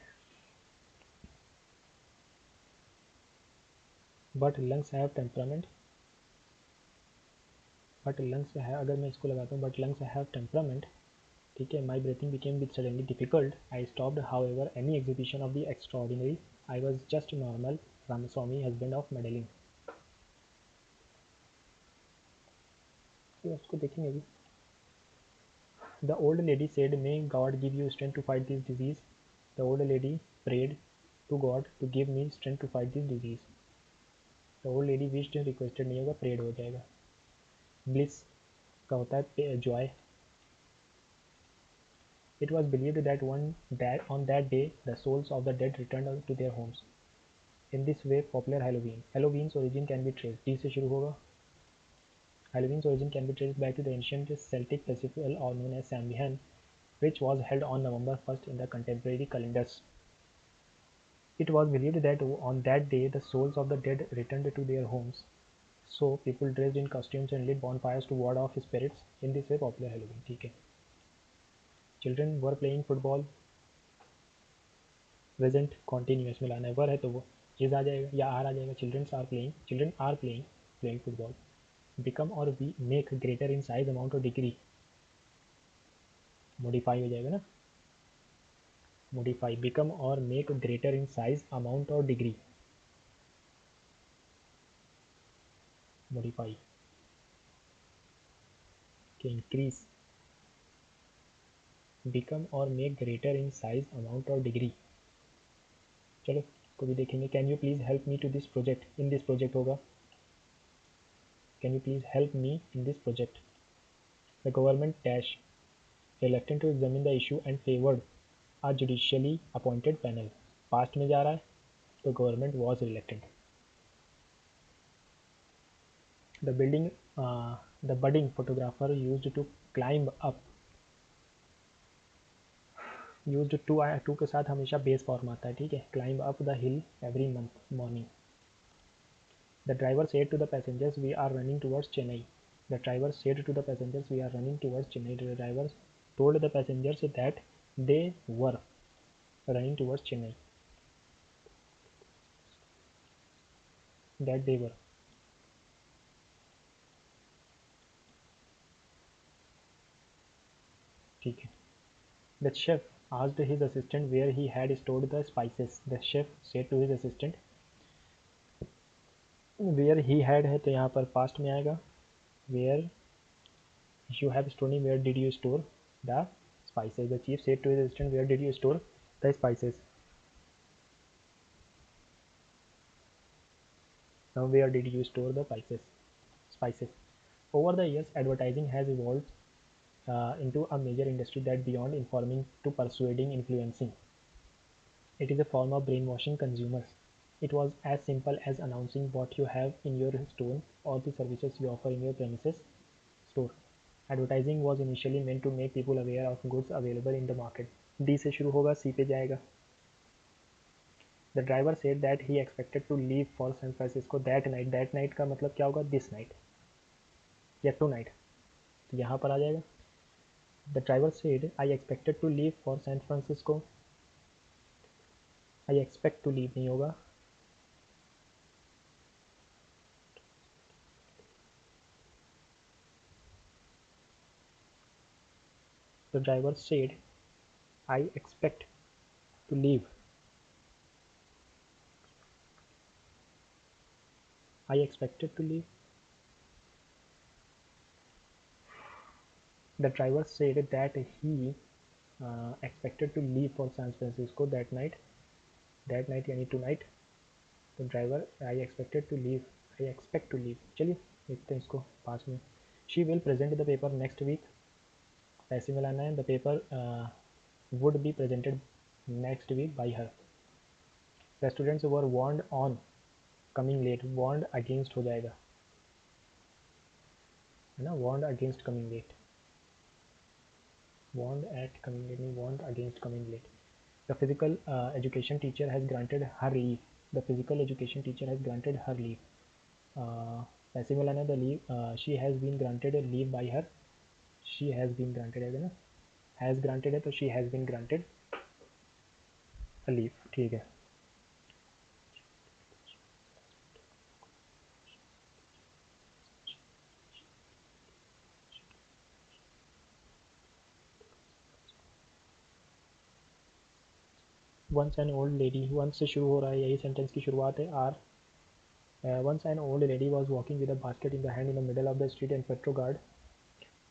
But lungs have temperament. But lungs have, अगर मैं इसको लगाता हूँ, but lungs have temperament. ठीक है, my breathing became suddenly difficult. I stopped, however, any exhibition of the extraordinary. I was just normal. Ramaswamy, husband of Madeline. तो उसको देखेंगे अभी. The old lady said, "May God give you strength to fight this disease." The old lady prayed to God to give me strength to fight this disease. The old lady wished, requested नहीं होगा, prayed हो जाएगा. Bliss का होता है joy. It was believed that on that day the souls of the dead returned to their homes. In this way, popular Halloween's origin can be traced. D से शुरू होगा. Halloween's origin can be traced back to the ancient Celtic festival known as Samhain, which was held on November 1st in the contemporary calendars. It was believed that on that day the souls of the dead returned to their homes. So people dressed in costumes and lit bonfires to ward off spirits. In this way, popular Halloween. ठीक है. Children were playing football. Present continuous में लाना है. वर है तो वो is आ जाएगा या आर आ जाएगा. Children are playing football. Become और we make greater in size amount और डिग्री. मॉडिफाई हो जाएगा ना. मॉडिफाई, बिकम और make greater in size amount और डिग्री. modify के increase, become और make greater in size, amount और degree. चलो को भी देखेंगे. Can you please help me to this project? In this project होगा. Can you please help me in this project? The government dash reluctant to examine the issue and favored a judicially appointed panel. Past में जा रहा है तो government was reluctant. The budding photographer used to climb up. Used to के साथ हमेशा base form आता है, ठीक है. Climb up the hill every morning. The driver said to the passengers, "We are running towards Chennai." The driver said to the passengers, "We are running towards Chennai." The driver told the passengers that they were running towards Chennai. That they were. ठीक है. The chef asked his assistant where he had stored the spices. The chef said to his assistant, where he had है तो यहाँ पर past में आएगा. Where you have stored, where did you store the spices? The chief said to his assistant, where did you store the spices? Now where did you store the spices? Over the years, advertising has evolved into a major industry that beyond informing to persuading, influencing. It is a form of brainwashing consumers. It was as simple as announcing what you have in your store or the services you offer in your premises store. Advertising was initially meant to make people aware of goods available in the market. D से शुरू होगा, C पे जाएगा. The driver said that he expected to leave for San Francisco that night. That night का मतलब क्या होगा? This night या tonight. तो यहाँ पर आ जाएगा. The driver said, I expected to leave for San Francisco. I expect to leave नहीं होगा. The driver said, I expect to leave. I expected to leave. The driver said that he expected to leave for San Francisco that night. That night यानी tonight. The driver, I expected to leave. I expect to leave. चलिए देखते हैं इसको पास में. She will present the paper next week. पैसे में लाना है. The paper would be presented next week by her. The students were warned on coming late. Warned against हो जाएगा, है ना. Warned against coming late. Warned at coming late नहीं, warned against coming late. The physical education teacher has granted her leave. The physical education teacher has granted her leave. पैसे में लाना है. The leave she has been granted a leave by her. She has been granted है ना. Has granted है तो she has been granted a leave. ठीक है. Once an old lady. Once से शुरू हो रहा है, यही सेंटेंस की शुरुआत है. Once an old lady was walking with a basket in the hand in the middle of the street and petrol guard.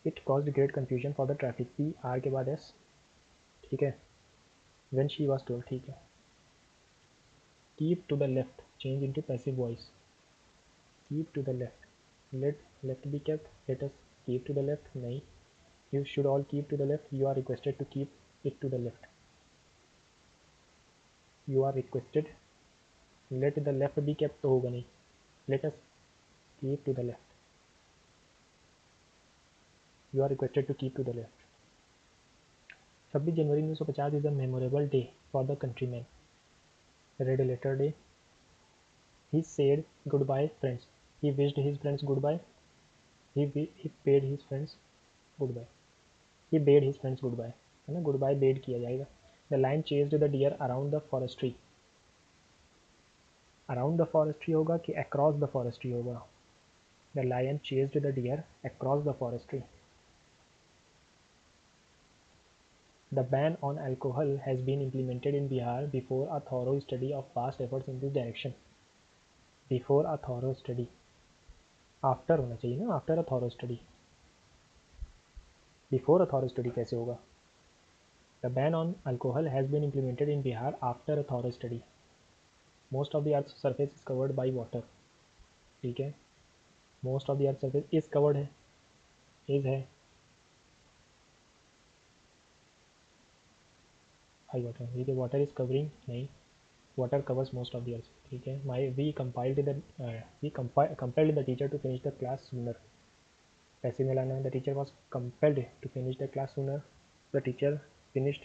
It caused great confusion for the traffic. P R के बाद S. ठीक है. When she was told. ठीक है. Keep to the left. Change into passive voice. Keep to the left. Let left be kept. Let us keep to the left. नहीं. You should all keep to the left. You are requested to keep it to the left. You are requested. Let the left be kept तो होगा नहीं. Let us keep to the left. You are requested to keep to the left. 26 January 1950 is a memorable day for the countrymen. Red letter day. He said goodbye friends. He wished his friends goodbye. He paid his friends goodbye. He bade his friends goodbye. है ना. goodbye bade किया जाएगा. The lion chased the deer around the forestry. Around the forestry होगा कि across the forestry होगा. The lion chased the deer across the forestry. The ban on alcohol has been implemented in Bihar before a thorough study of past efforts in this direction. Before a thorough study. After होना चाहिए ना, after a thorough study. Before a thorough study कैसे होगा? The ban on alcohol has been implemented in Bihar after a thorough study. Most of the earth surface is covered by water. ठीक है, most of the earth surface is covered है, is है by water. ठीक है, water is covering नहीं, water covers most of the earth. ठीक है, my we compelled the teacher to finish the class sooner. पैसे में लाना, the teacher was compelled to finish the class sooner, the teacher finished.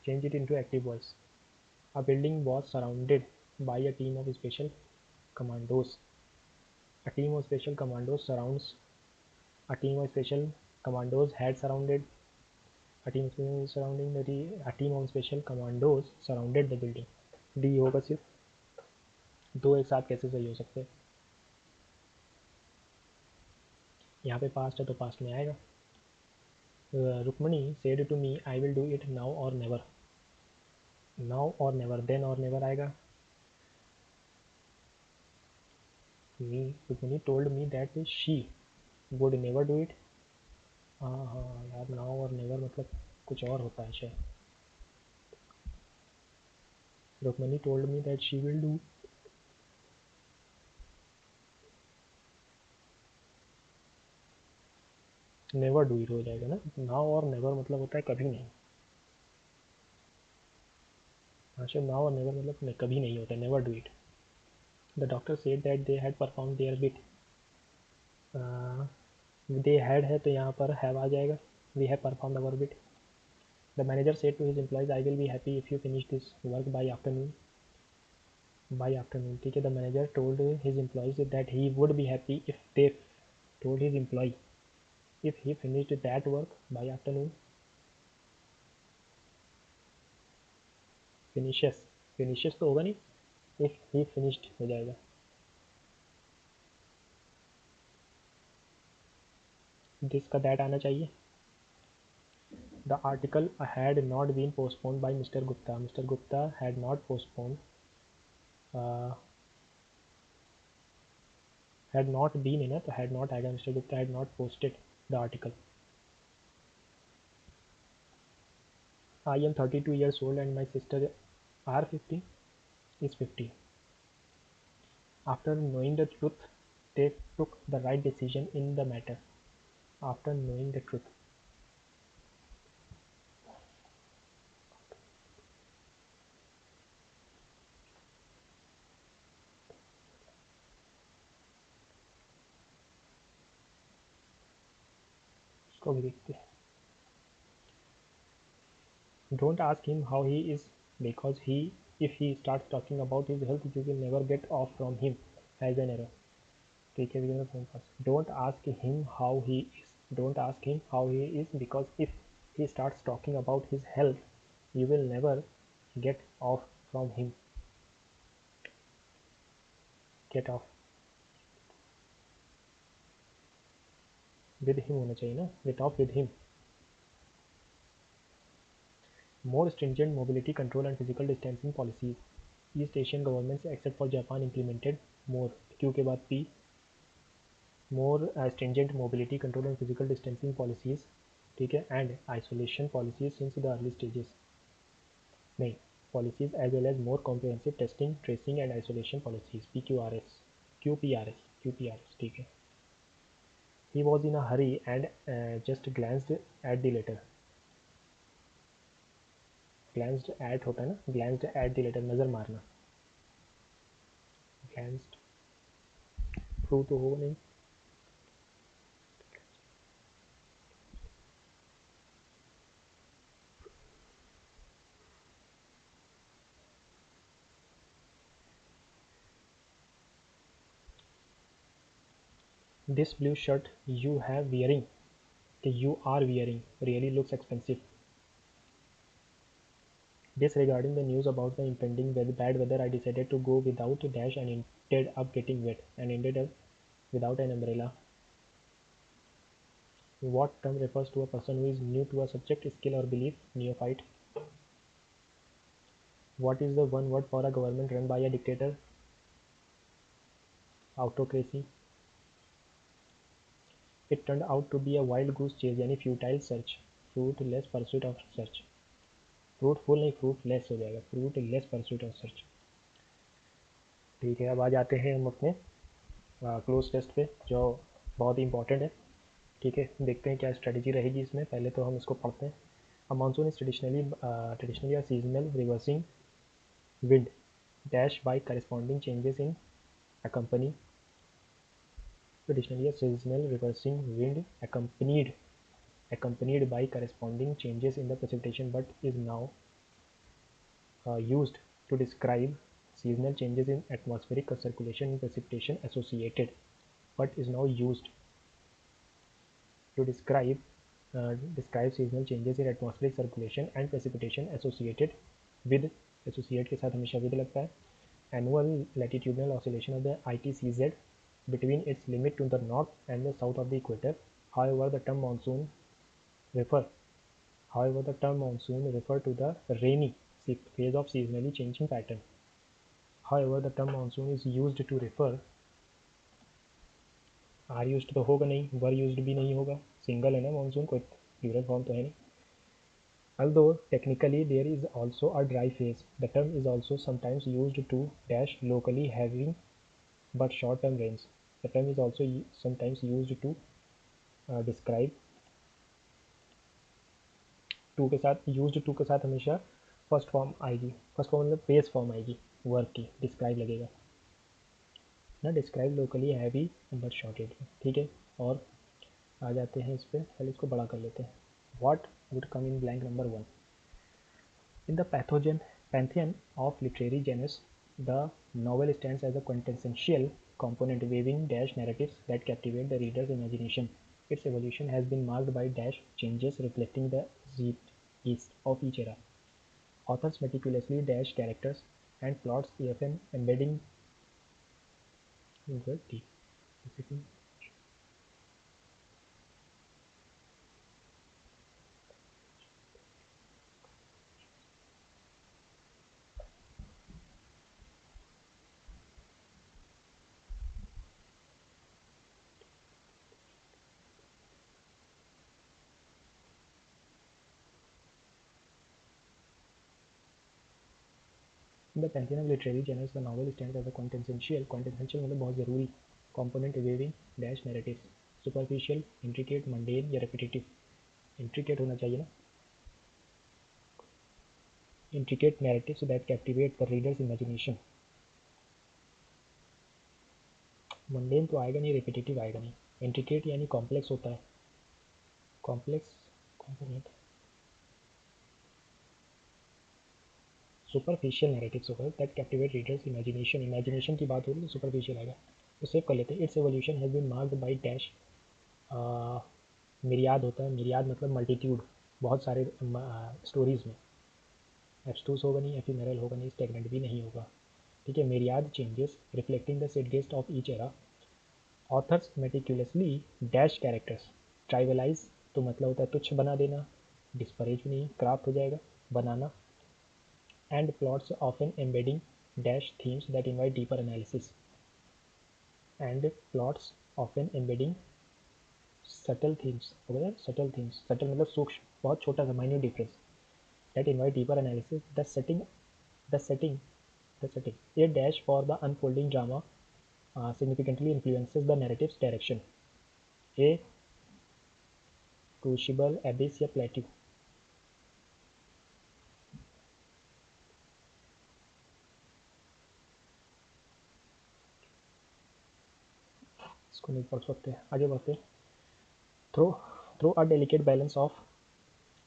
Change it into active voice. A building was surrounded by a team of special commandos. A team of special commandos surrounds. A team of special commandos had surrounded. A team of surrounding the. A team of special commandos surrounded the building. D होगा सिर्फ, दो एक साथ कैसे सही हो सकते हैं? यहाँ पे पास्ट है तो पास्ट में आएगा। Rukmani said to me I will do it now और नेवर। नाउ और नेवर, देन और नेवर आएगा। Me, Rukmani told me that she would never do it. हाँ हाँ यार, नाउ और नेवर मतलब कुछ और होता है शायद। Rukmani told me that she will do, never do it हो जाएगा ना। नाउ और नेवर मतलब होता है कभी नहीं। हाँ शायद नाउ और नेवर मतलब नहीं, कभी नहीं होता, never do it. The doctor said that they had perform their bit. They had है तो यहाँ पर हैव आ जाएगा। We have perform our bit. The manager said to his employees I will be happy if you finish this work by afternoon. By afternoon, ठीक है। The manager told his employees that he would be happy if they told his employee if he finished that work by afternoon. finishes तो होगा नहीं, if he finished हो जाएगा। this का that आना चाहिए। the article had not been postponed by Mr. Gupta. Mr. Gupta had not postponed, uh, had not been in it, had not आएगा। Mr. Gupta had not posted the article. I am 32 years old and my sister are 50 is 50. After knowing the truth, they took the right decision in the matter. After knowing the truth, इसको भी देखते हैं। Don't ask him how he is, because if he starts talking about his health, you will never get off from him. Has an error. ठीक है, don't ask him how he is. Don't ask him how he is, because if he starts talking about his health, you will never get off from him. Get off. With him होना चाहिए ना, get off with him. More stringent mobility control and physical distancing policies. East Asian governments except for Japan implemented more. Q के बाद P. More stringent mobility control and physical distancing policies, ठीक है, and isolation policies since the early stages. नहीं, policies as well as more comprehensive testing, tracing and isolation policies. PQRS, QPRS, QPRS, ठीक है. He was in a hurry and just glanced at the letter. Glanced at होता है ना, glanced at the letter, नज़र मारना. Glanced through तो होगा नहीं. This blue shirt you have wearing, you are wearing, really looks expensive. Disregarding the news about the impending bad weather, I decided to go without a dash and ended up getting wet and ended up without an umbrella. What term refers to a person who is new to a subject, skill or belief? Neophyte. What is the one word for a government run by a dictator? Autocracy. It turned out to be a wild goose chase यानी futile search, fruitless pursuit of search. Fruitful नहीं, fruitless हो जाएगा, fruitless pursuit of search. ठीक है, अब आ जाते हैं हम अपने क्लोज टेस्ट पे जो बहुत ही इंपॉर्टेंट है. ठीक है, देखते हैं क्या स्ट्रेटजी रहेगी इसमें. पहले तो हम इसको पढ़ते हैं. A monsoon is traditionally a seasonal reversing wind dash by corresponding changes in accompany traditionally a seasonal reversing wind accompanied by corresponding changes in the precipitation, but is now used to describe seasonal changes in atmospheric circulation and precipitation associated, but is now used to describe seasonal changes in atmospheric circulation and precipitation associated with, associate के साथ हमेशा with लगता है, annual latitudinal oscillation of the ITCZ between its limit to the north and the south of the equator. However, the term monsoon refer to the rainy phase of seasonally changing pattern. However, the term monsoon is used to refer, are used तो होगा नहीं, were used भी नहीं होगा, single है ना monsoon, कोई plural form तो है नहीं. Although technically there is also a dry phase, the term is also sometimes used to dash locally heavy but short-term rains. The term is also sometimes used to describe to के साथ, used to के साथ हमेशा first form आएगी. First form मतलब base form आएगी work की, describe लगेगा ना, describe locally heavy but shorted. ठीक है, और आ जाते हैं इस पर. पहले इसको बड़ा कर लेते हैं. What would come in blank number 1? In the pantheon of literary genres, the novel stands as a quintessential component, weaving dash narratives that captivate the reader's imagination. Its evolution has been marked by dash changes reflecting the zeitgeist of each era. Authors meticulously dash characters and plots, often embedding In the pantheon of literary genres, the novel stands as a quintessential मतलब बहुत ज़रूरी component, weaving dash narratives. Superficial, intricate, mundane या repetitive. Intricate होना चाहिए ना. Intricate narratives that captivate the reader's imagination. Mundane तो आएगा नहीं, repetitive आएगा नहीं. Intricate यानी complex होता है. Complex component. Superficial narratives होगा that captivate reader's imagination. Imagination की बात होगी तो superficial आएगा. तो सेव कर लेते हैं. Its evolution has been marked by dash. मिरियाद होता है, मिरियाद मतलब मल्टीट्यूड, बहुत सारे स्टोरीज़ में. एब्स्ट्रूस होगा नहीं, एफिमेरल होगा नहीं, स्टेगनेंट भी नहीं होगा. ठीक है, myriad changes reflecting the zeitgeist of each era. Authors meticulously dash characters. Trivialize तो मतलब होता है तुच्छ बना देना, डिस्परेज भी नहीं, क्राफ्ट हो जाएगा, बनाना. And plots often embedding dash themes that invite deeper analysis. And plots often embedding subtle themes हो गया. सटल थीम्स, सटल मतलब सूक्ष्म, बहुत छोटा सा minute difference, that invite deeper analysis. The setting a dash for the unfolding drama significantly influences the narrative's direction. A crucible, abyss या plateau. इसको नहीं पढ़ सकते, आगे बढ़ते. Through a delicate balance of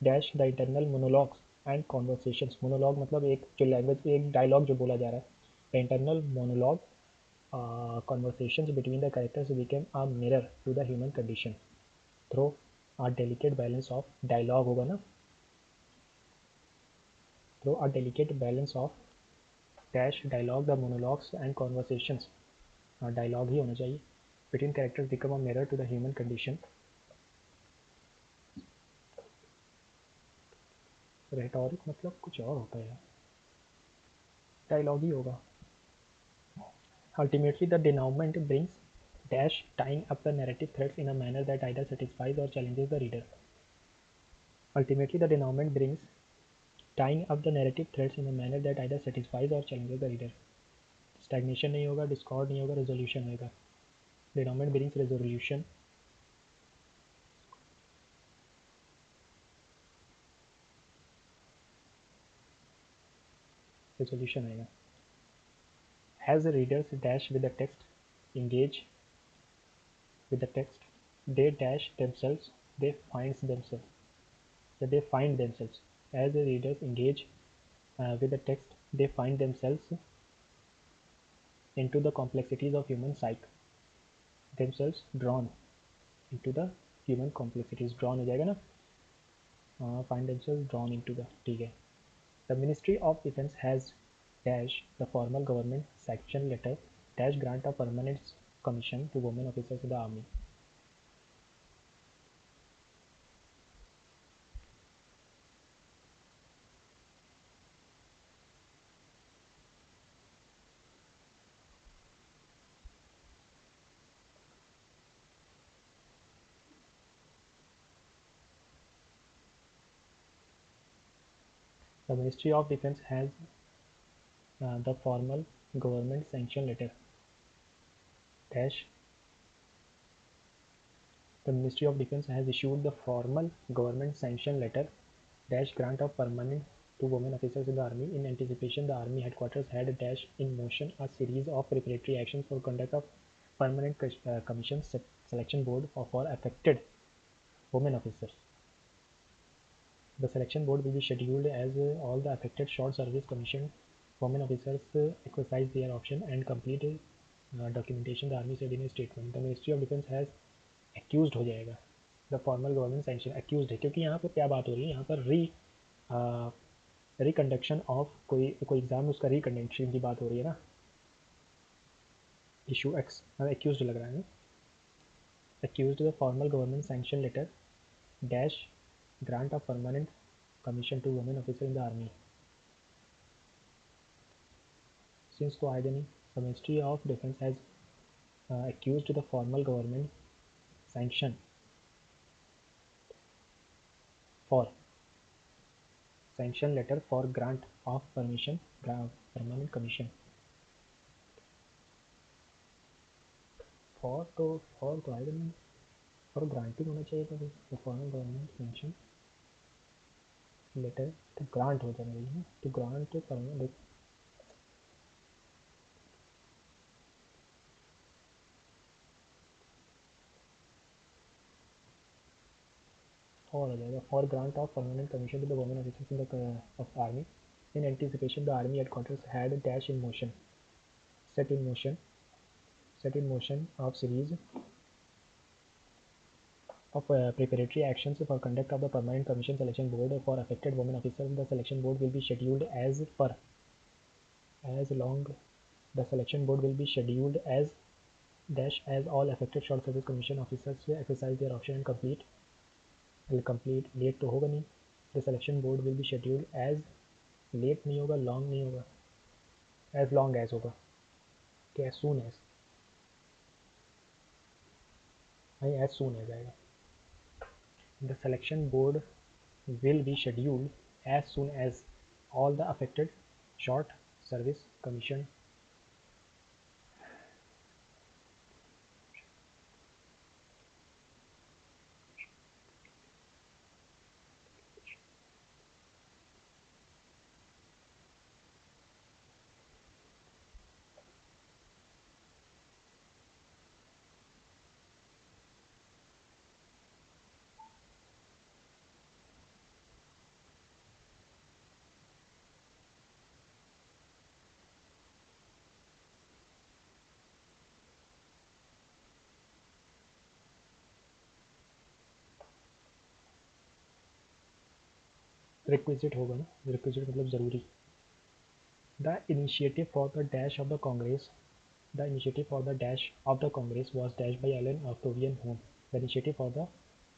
dash the internal monologues and conversations. Monologue मतलब एक जो लैंग्वेज, एक डायलॉग जो बोला जा रहा है. The internal monologue conversations between the characters became a mirror to the human condition. Through a delicate balance of dialogue होगा ना, through a delicate balance of dash dialogue, the monologues and conversations, dialogue ही होना चाहिए, between characters become a mirror to the human condition. Rhetoric मतलब कुछ और होता है यार. डायलॉग ही होगा. Ultimately, the denouement brings dash tying up the narrative threads in a manner that either satisfies or challenges the reader. Ultimately, the denouement brings tying up the narrative threads in a manner that either satisfies or challenges the reader. Stagnation नहीं होगा, discord नहीं होगा, resolution होगा. Denouement brings resolution. Resolution आएगा. As the readers dash with the text, engage with the text, they dash themselves, they find themselves. So they find themselves. As the readers engage with the text, they find themselves into the complexities of human psyche. Themselves drawn into the human complexities. Drawn हो जाएगा ना. Find themselves drawn into the. ठीक है. The Ministry of Defence has dash the formal government sanction letter dash grant a permanent commission to women officers in the army. The Ministry of Defence has the formal government sanction letter dash. The Ministry of Defence has issued the formal government sanction letter dash grant of permanent to women officers in the army. In anticipation, the army headquarters had dash in motion a series of preparatory actions for conduct of permanent commission selection board for affected women officers. The selection board will be scheduled as all the affected short service commissioned women officers exercise their option and complete documentation, the army said in a statement. The Ministry of Defence has accused हो जाएगा. The formal government sanction accused है, क्योंकि यहाँ पर क्या बात हो रही है, यहाँ पर रिकंडक्शन ऑफ कोई एग्जाम, उसका रिकंडक्शन की बात हो रही है ना. इशू एक्स accused लग रहा है ना. Accused the formal government sanction letter dash grant of permanent commission to women officer in the army. Since तो आएगा नहीं. The Ministry of Defence has accused the formal government sanction for sanction letter for grant of permission permanent commission for तो आएगा नहीं. for granting होना चाहिए था. The formal government sanction letter to grant हो जाना चाहिए. to grant permanent for हो जाएगा. For grant of permanent commission to the women officers in the of army. In anticipation, the army headquarters had dash in motion set in motion of series of preparatory actions for conduct of the permanent commission selection board for affected women officers. The selection board will be scheduled as long. The selection board will be scheduled as dash as all affected short service commission officers exercise their option and complete late तो होगा नहीं. The selection board will be scheduled as late नहीं होगा, long नहीं होगा, as long as होगा कि as soon as नहीं, as soon as आएगा. The selection board will be scheduled as soon as all the affected short service commission requisite होगा ना. requisite मतलब ज़रूरी. The initiative for the dash of the Congress was dashed by Allen Octavian Home. The initiative for the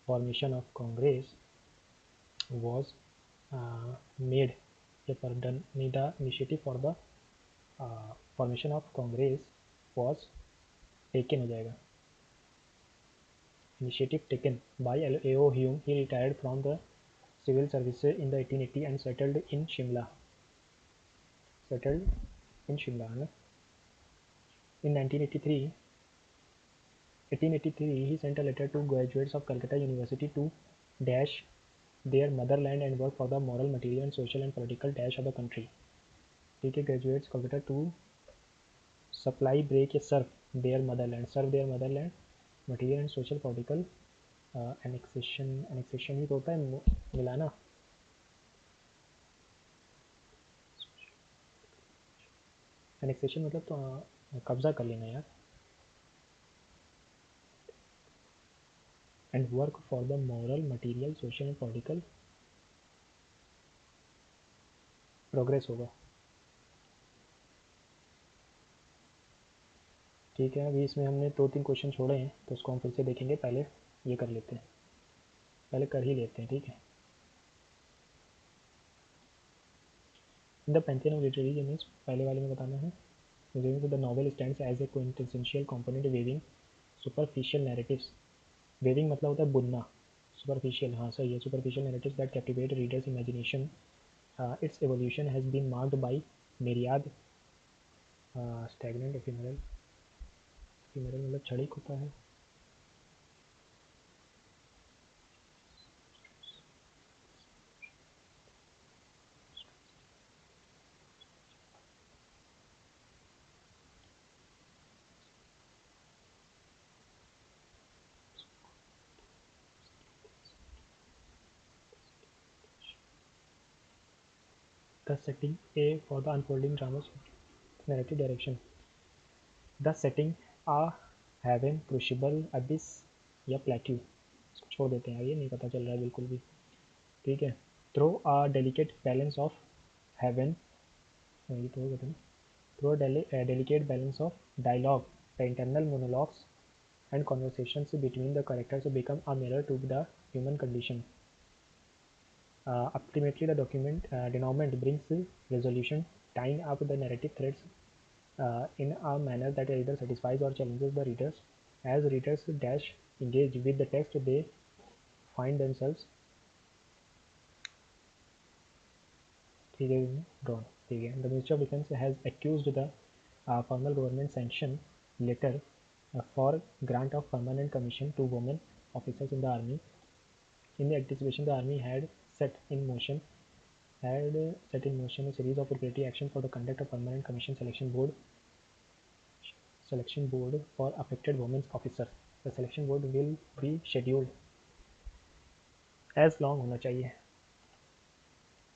formation of Congress was made. The initiative for the formation of Congress was taken हो जाएगा, initiative taken by A.O. Hume. He retired from the civil service in the 1880 and settled in Shimla. है ना. In 1883, he sent a letter to graduates of Calcutta University to dash their motherland and work for the moral, material and social and political dash of the country. ठीक है, graduates Calcutta to supply, break या serve their motherland, material and social, political, annexation ही तो होता है मिलाना. annexation मतलब तो कब्जा कर लेना यार. and work for the moral, material, social and political progress होगा. ठीक है, अभी इसमें हमने 2-3 क्वेश्चन छोड़े हैं तो उसको हम फिर से देखेंगे. पहले ये कर लेते हैं, पहले कर ही लेते हैं. ठीक है. In the pantheon of literary genius, पहले वाले में बताना है. The novel stands as a quintessential component weaving superficial narratives. Weaving मतलब होता है बुनना, सुपरफिशियल, हाँ सही है, superficial narratives that captivate readers imagination. Its evolution has been marked by myriad stagnant ephemeral. Ephemeral मतलब क्षणिक होता है. The setting A for the unfolding drama's narrative direction. The setting a heaven, crucible, abyss या plateau. इसको छोड़ देते हैं, ये नहीं पता चल रहा है बिल्कुल भी. ठीक है. Through a delicate balance of heaven, ये तो हो गया था. Through a delicate balance of dialogue, the internal monologues and conversations between the characters become a mirror to the human condition. Ultimately, the denouement brings resolution, tying up the narrative threads in a manner that either satisfies or challenges the readers. As readers dash engage with the text, they find themselves drawn. The Ministry of Defence has accused the former government sanction letter for grant of permanent commission to women officers in the army. In the anticipation, the army had set in motion a series of preparatory actions for the conduct of permanent commission selection board for affected women officers. The selection board will be scheduled as long होना चाहिए.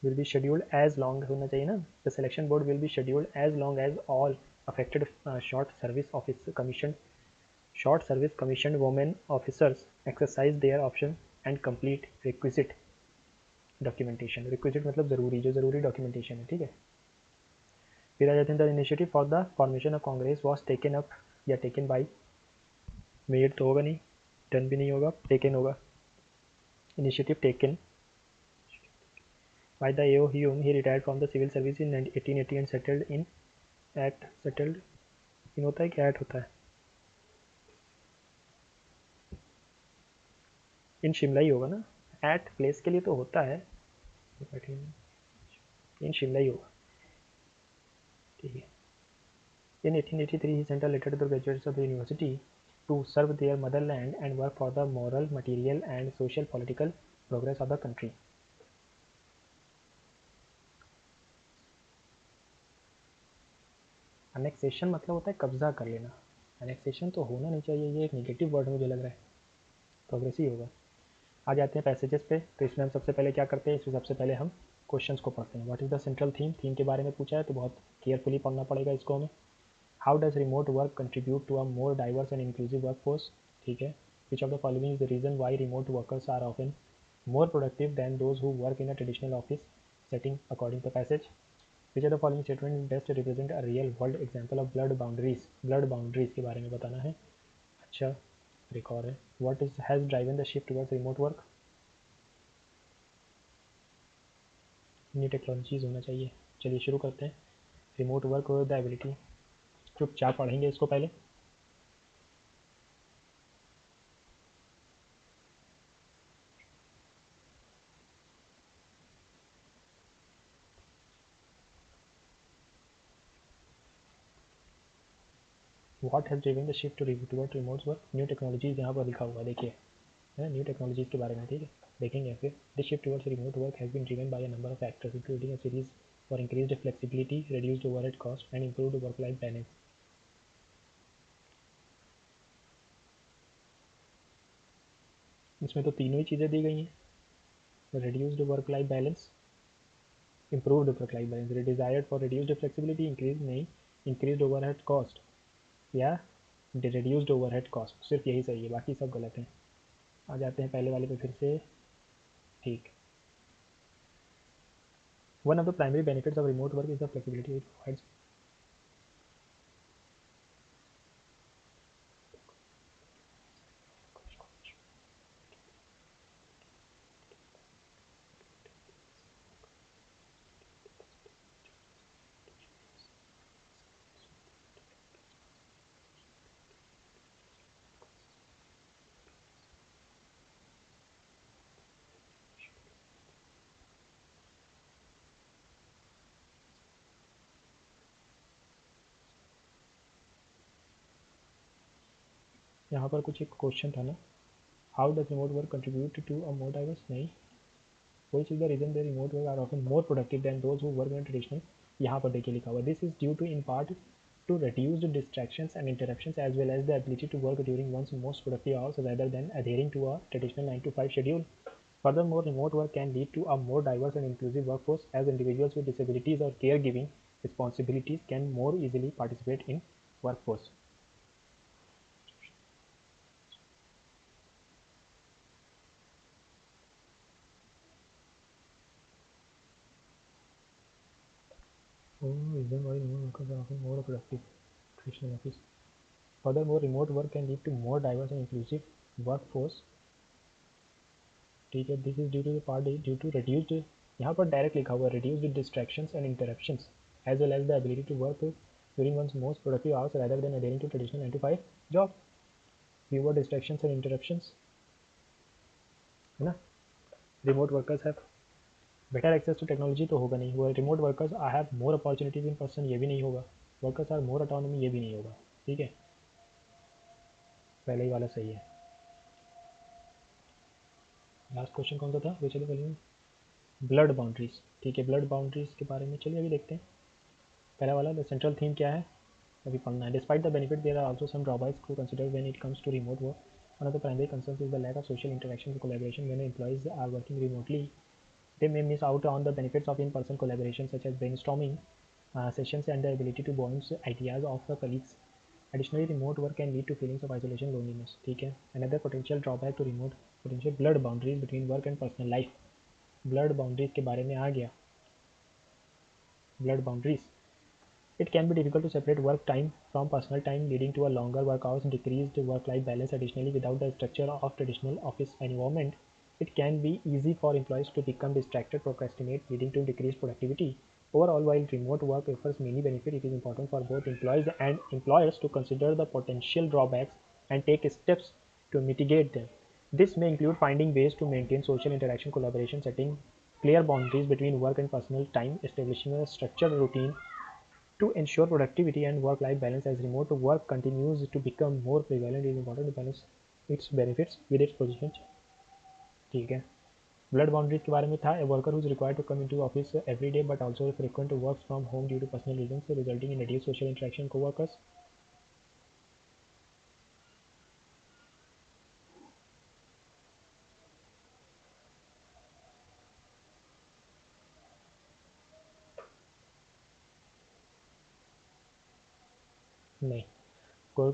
Will be scheduled as long होना चाहिए ना. The selection board will be scheduled as long as all affected short service commissioned women officers exercise their option and complete requisite documentation. requisite मतलब ज़रूरी, जो ज़रूरी documentation है. ठीक है. फिर आ जाते हैं. The initiative for the formation of Congress was taken up या टेकन बाई. मेड तो होगा नहीं, डन भी नहीं होगा, टेकन होगा. Initiative taken by the A.O. Hume. He retired from the civil service in 1880 and settled in होता है क्या at होता है, इन शिमला ही होगा ना. at प्लेस के लिए तो होता है, इन शिमला ही होगा. ठीक है. In 1883 he sent a letter to the graduates of the university to serve their motherland and work for the moral, material and social political progress of the country. Annexation मतलब होता है कब्जा कर लेना. अनेक्सेशन तो होना नहीं चाहिए, ये एक नेगेटिव वर्ड मुझे लग रहा है. प्रोग्रेस ही होगा. आ जाते हैं पैसेजेस पे. तो इसमें हम सबसे पहले क्या करते हैं, इसमें सबसे पहले हम क्वेश्चंस को पढ़ते हैं. What is the central theme के बारे में पूछा है तो बहुत केयरफुली पढ़ना पड़ेगा इसको हमें. How does remote work contribute to a more diverse and inclusive workforce. ठीक है. Which of the following is the reason why remote workers are often more productive than those who work in a traditional office setting according to passage. Which of the following statement best represent a real world example of blood boundaries. blood boundaries के बारे में बताना है. अच्छा, एक और है. What has driven the shift towards remote work. New technologies होना चाहिए. चलिए शुरू करते हैं. रिमोट वर्क और द एबिलिटी, चुपचाप पढ़ेंगे इसको पहले। What has driven the shift toward remote work, new technologies यहाँ पर लिखा हुआ देखिए, है न्यू टेक्नोलॉजीज के बारे में, ठीक है देखेंगे फिर। This shift towards remote work has been driven by a number of factors including a series for increased flexibility, reduced overhead cost and improved work life balance. इसमें तो तीनों ही चीज़ें दी गई हैं, reduced work life balance, improved work life balance, desired for reduced flexibility, increase नहीं, increased overhead cost या reduced overhead cost, सिर्फ यही सही है, बाकी सब गलत हैं। आ जाते हैं पहले वाले पे फिर से। ठीक, one of the primary benefits of remote work is the flexibility it provides। यहाँ पर कुछ एक क्वेश्चन था ना, how does remote work contribute to a more diverse, नहीं, which is the reason the remote work are often more productive than those who work in traditional। यहाँ पर देखिए लिखा हुआ, this is due to in part to reduced distractions and interruptions as well as the ability to work during one's most productive hours rather than adhering to a traditional 9 to 5 schedule। Furthermore, remote work can lead to a more diverse and inclusive workforce as individuals with disabilities or caregiving responsibilities can more easily participate in workforce। Reason why remote workers are often more productive traditional office। Furthermore, remote work can lead to more diverse and inclusive workforce। ठीक है, this is due to part due to reduced, यहाँ पर direct लिखा हुआ reduced distractions and interruptions as well as the ability to work during one's most productive hours rather than adhering to traditional 9 to 5 job. fewer distractions and interruptions, है ना। Remote workers have better access to technology तो होगा नहीं, वो remote workers I have more opportunities in person, ये भी नहीं होगा। वर्कर्स आर मोर ऑटोनॉमी, ये भी नहीं होगा। ठीक है, पहले ही वाला सही है। लास्ट क्वेश्चन कौन सा था, वो चलो पहले ब्लड बाउंड्रीज। ठीक है, ब्लड बाउंड्रीज के बारे में चलिए अभी देखते हैं। पहला वाला द सेंट्रल थीम क्या है, अभी पढ़ना है। Despite the benefit there are also some drawbacks to consider when it comes to remote work. One of the primary concerns is the lack of social interaction and collaboration when employees are working remotely. They may miss out on the benefits of in-person collaboration such as brainstorming sessions and the ability to bounce ideas off the colleagues. Additionally, remote work can lead to feelings of isolation, loneliness। ठीक है, another potential drawback to remote potential blood boundaries between work and personal life। blood boundaries के बारे में आ गया, blood boundaries, it can be difficult to separate work time from personal time, leading to a longer work hours, decreased work-life balance। Additionally, without the structure of traditional office environment, it can be easy for employees to become distracted, procrastinate, leading to decreased productivity। Overall, while remote work offers many benefits, it is important for both employees and employers to consider the potential drawbacks and take steps to mitigate them। This may include finding ways to maintain social interaction, collaboration, setting clear boundaries between work and personal time, establishing a structured routine to ensure productivity and work-life balance। As remote work continues to become more prevalent, it is important to balance its benefits with its positions। ठीक है, blood boundaries के बारे में था, a worker who's required to come into office every day but also frequent work from home due to personal reasons resulting in reduced social interaction coworkers. नहीं,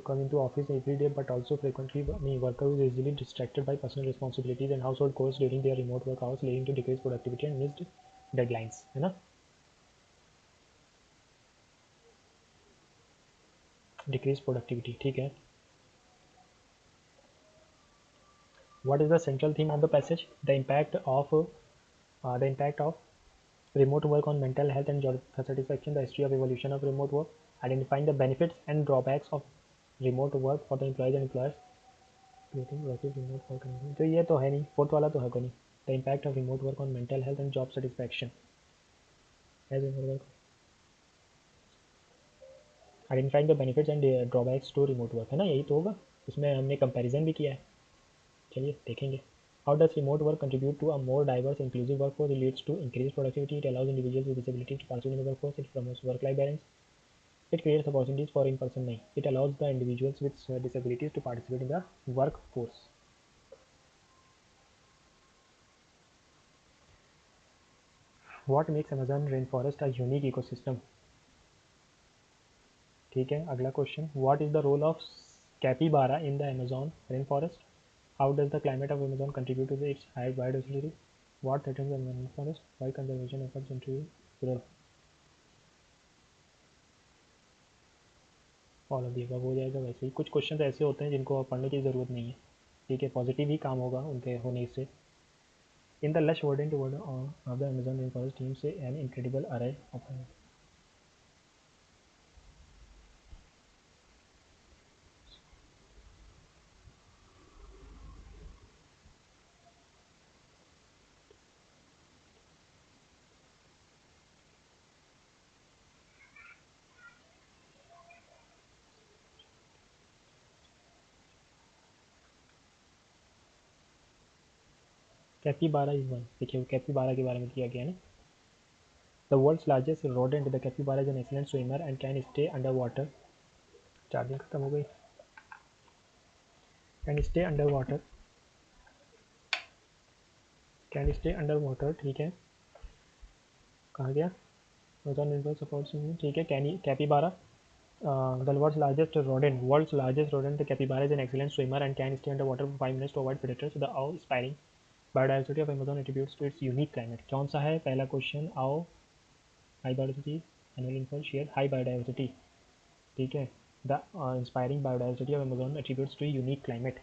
come into office every day but also frequently नहीं, worker who is easily distracted by personal responsibilities and household chores during their remote work hours leading to decreased productivity and missed deadlines, है ना, decreased productivity। ठीक है, what is the central theme of the passage, the impact of remote work on mental health and job satisfaction, the history of evolution of remote work, identifying the benefits and drawbacks of remote work for the employees and employers, creating working remote work environment. तो ये तो है नहीं, fourth वाला तो है को नहीं. The impact of remote work on mental health and job satisfaction as remote work, identifying the benefits and drawbacks to remote work, है ना, यही तो होगा. इसमें हमने कंपैरिजन भी किया है. चलिए देखेंगे. How does remote work contribute to a more diverse, inclusive workforce? It leads to increased productivity. It allows individuals with disabilities to participate in the workforce. It promotes work-life balance. It creates opportunities for in-person नहीं. It allows the individuals with disabilities to participate in the workforce. What makes Amazon rainforest a unique ecosystem? ठीक है, अगला question. What is the role of capybara in the Amazon rainforest? How does the climate of Amazon contribute to its high biodiversity? What threatens the rainforest? Why conservation efforts into rural? All of the above हो जाएगा. वैसे ही कुछ question ऐसे होते हैं जिनको पढ़ने की ज़रूरत नहीं है. ठीक है, पॉजिटिव ही काम होगा उनके होने से. In the lush verdant world of the Amazon rainforest teams an incredible array of capybara is one. देखिए कैपीबारा के बारे में किया गया है ना. The world's largest rodent, the capybara is an excellent swimmer and can stay under water. Charging खत्म हो गई. Can stay under water, can stay under water. ठीक है, कहाँ गया. Amazon rainforest supports. ठीक है, capybara. The world's largest rodent, the capybara, is an excellent swimmer and can stay underwater for 5 minutes to avoid predators. The awe-inspiring biodiversity of Amazon attributes to its unique climate. कौन सा है पहला question. आओ, high biodiversity, annual rainfall share, high biodiversity. ठीक है. The inspiring biodiversity of Amazon attributes to unique climate.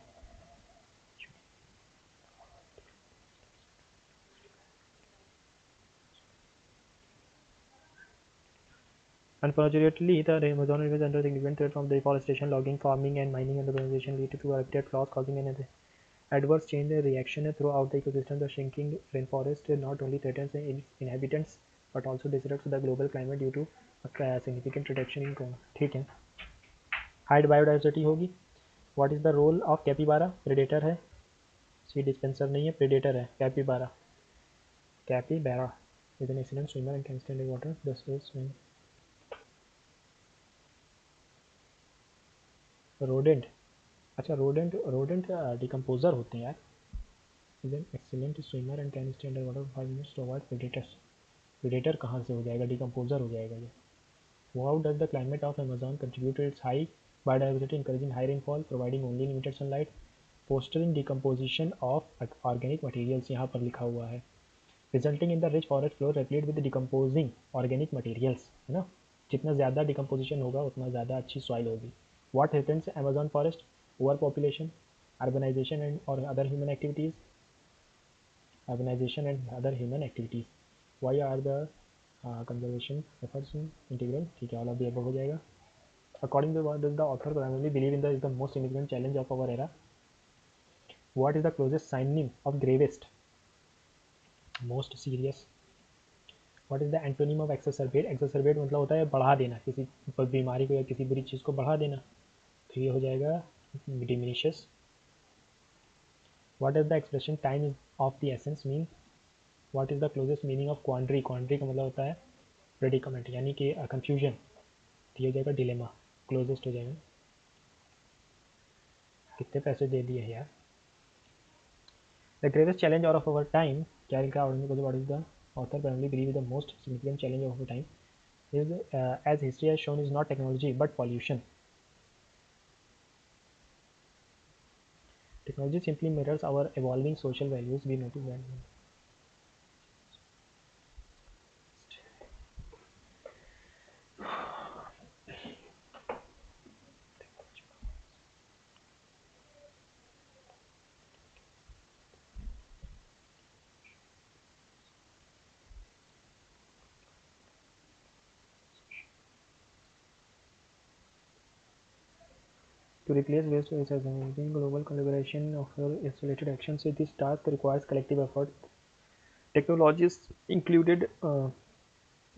Unfortunately, the Amazon River is under significant threat from deforestation, logging, farming, and mining, and urbanization lead to habitat loss, causing an adverse chain reaction throughout the ecosystem. The shrinking rainforest not only threatens its inhabitants but also disrupts the global climate due to a significant reduction in cover. ठीक है. High biodiversity होगी. What is the role of capybara? Predator है, seed dispenser नहीं है, predator है. Capybara, capybara is an excellent swimmer and can stand in water. The swim. Rodent. अच्छा, rodent decomposer होते हैं यार. Is an excellent swimmer and can stay under water for 5 minutes to avoid predators. Predator कहाँ से हो जाएगा, decomposer हो जाएगा ये. How does the climate of Amazon contribute to its high biodiversity, encouraging high rainfall, providing only limited sunlight, fostering decomposition of organic materials, यहाँ पर लिखा हुआ है, resulting in the rich forest floor replete with decomposing organic materials, है ना. जितना ज़्यादा decomposition होगा उतना ज़्यादा अच्छी सॉइल होगी. What threatens Amazon forest? Overpopulation, urbanization and or other human activities. Urbanization and other human activities. Why are the conservation efforts integral? ठीक है, all of the above हो जाएगा. According to what does the author primarily believe in is the most significant challenge of our era? What is the closest synonym of gravest? Most serious. What is the antonym of exacerbate? Exacerbate मतलब होता है बढ़ा देना, किसी बीमारी को या किसी बुरी चीज़ को बढ़ा देना. तो ये हो जाएगा diminishes. What does the expression time is of the essence mean? What is the closest meaning of quandary? Quandary का मतलब होता है predicament यानी कि confusion. तो ये हो जाएगा dilemma. Closest हो जाएगा. कितने पैसे दे दिए यार. The greatest challenge of our time, क्या लिखा है because what is the author primarily believe the most significant challenge of our time is as history has shown is not technology but pollution. Technology simply mirrors our evolving social values. We notice that. To replace waste to recycling, global collaboration of isolated actions. So this task requires collective effort. Technologies included.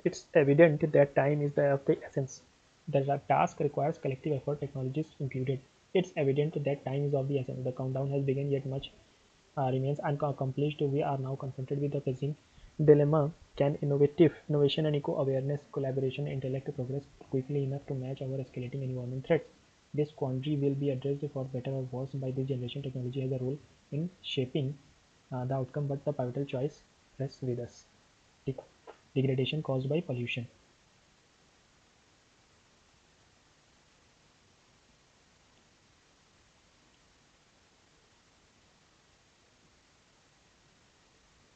It's evident that time is of the essence. The task requires collective effort, technologies included. It's evident that time is of the essence. The countdown has begun, yet much remains unaccomplished. We are now confronted with the pressing dilemma: can innovation and eco-awareness, collaboration, intellect progress quickly enough to match our escalating environment threats? This quandary will be addressed for better or worse by this generation. Technology has a role in shaping the outcome, but the pivotal choice rests with us. Degradation caused by pollution.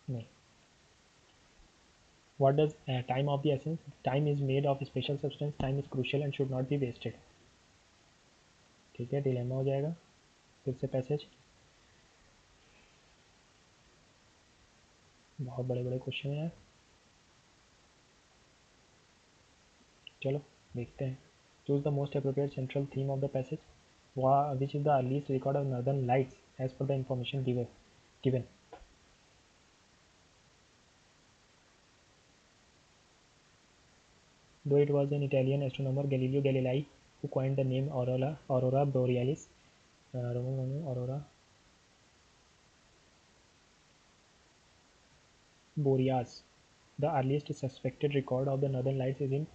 नहीं. What does time of the essence? Time is made of special substance. Time is crucial and should not be wasted. ठीक है, dilemma हो जाएगा. फिर से passage. बहुत बड़े बड़े क्वेश्चन हैं यार. चलो देखते हैं. Choose the most appropriate central theme of the passage. Which is the earliest record of northern lights as per the information given. Though it was an Italian astronomer Galileo Galilei who coined the name Aurora Borealis. Aurora Boreas. The earliest suspected record of the northern lights is in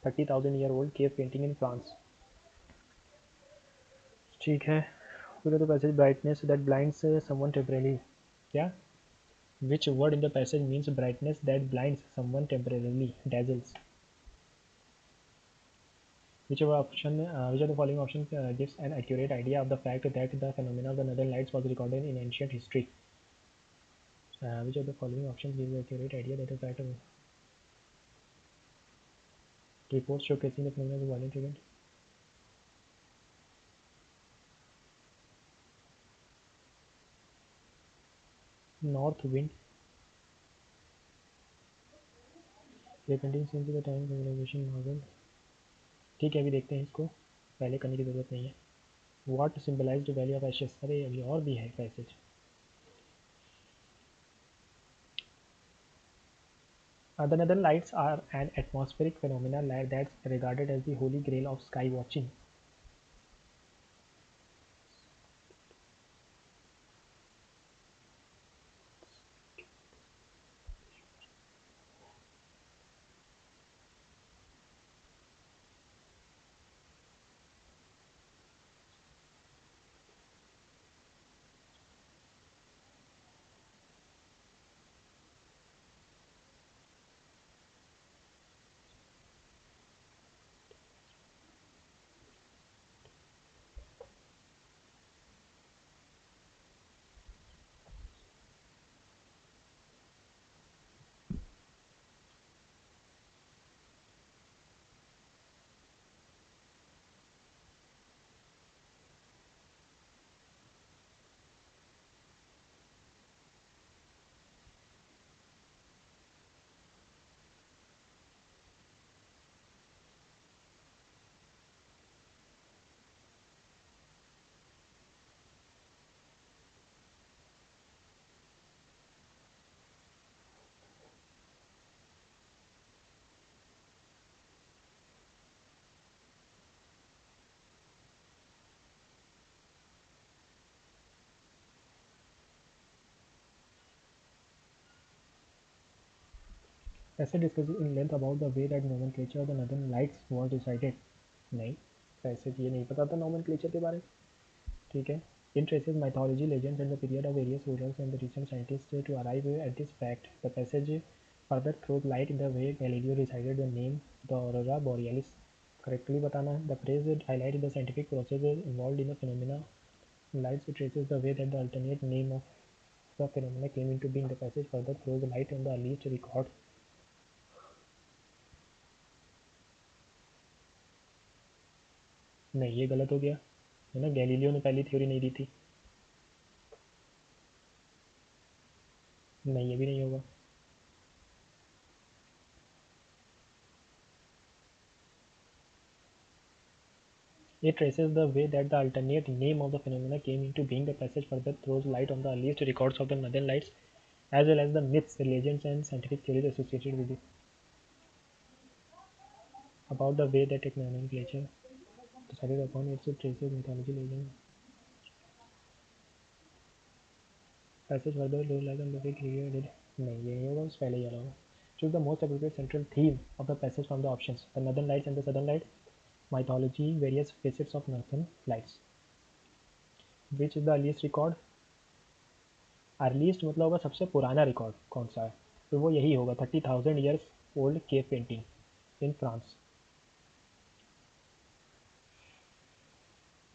30,000-year-old cave painting in France. ठीक है. Look at the passage. Brightness that blinds someone temporarily. क्या? Which word in the passage means brightness that blinds someone temporarily? Dazzles. Which of the following options gives an accurate idea of the fact that the phenomena of the northern lights was recorded in ancient history? Which of the following options gives an accurate idea that the fact of reports showcasing the phenomena of violent event? North wind. Painting since the time of civilization novel. ठीक है, अभी देखते हैं इसको. पहले करने की ज़रूरत नहीं है. What symbolized the value of ashes? अरे अभी और भी है passage. The northern lights are an atmospheric phenomenon that's regarded as the holy grail of sky watching. ऐसे discusses in length about the way that nomenclature of the northern lights was decided. नहीं, ऐसे ये नहीं पता था nomenclature के बारे में. ठीक है. It traces mythology, legends and the period of various rulers and the recent scientists to arrive at this fact. The passage further throws light in the way Galileo decided the name the aurora borealis. Correctly बताना है. The phrase highlights the scientific process involved in the phenomena lights. It traces the way that the alternate name of the phenomena came into being. The passage further throws light on the earliest record. नहीं, ये गलत हो गया है ना. Galileo ने पहली theory नहीं दी थी. नहीं, ये भी नहीं होगा. It traces the way that the alternate name of the phenomena came into being. The passage further throws light on the earliest records of the northern lights, as well as the myths, legends, and scientific theories associated with it. About the way that nomenclature decided upon its traces mythology legend. Passage further throws light on the way created. नहीं ये होगा उस पहले ही वाला होगा. Choose the most appropriate central theme of the passage from the options: the northern lights and the southern light, mythology, various facets of northern lights. Which is the earliest record? Earliest मतलब होगा सबसे पुराना record कौन सा है, तो वो यही होगा 30,000 years old cave painting in France.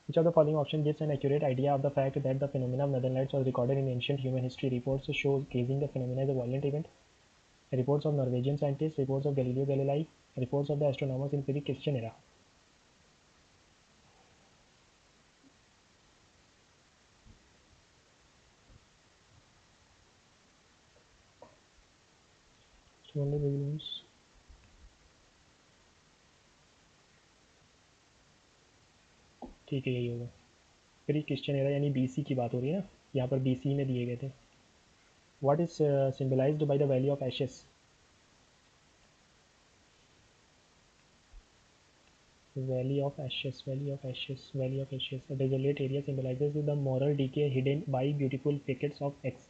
Which of the following option gives an accurate idea of the fact that the phenomena of northern lights was recorded in ancient human history? Reports showcasing the phenomena as a violent event, reports of Norwegian scientists, reports of Galileo Galilei, reports of the astronomers in pre-Christian era. Only Babylonians. ठीक है यही होगा. Pre Christian era यानी BC की बात हो रही है ना, यहाँ पर बीसी में दिए गए थे. What is symbolized by the valley of ashes? Valley of Ashes, Valley of Ashes, Valley of Ashes. A desolate area symbolizes the moral decay hidden by beautiful packets of X.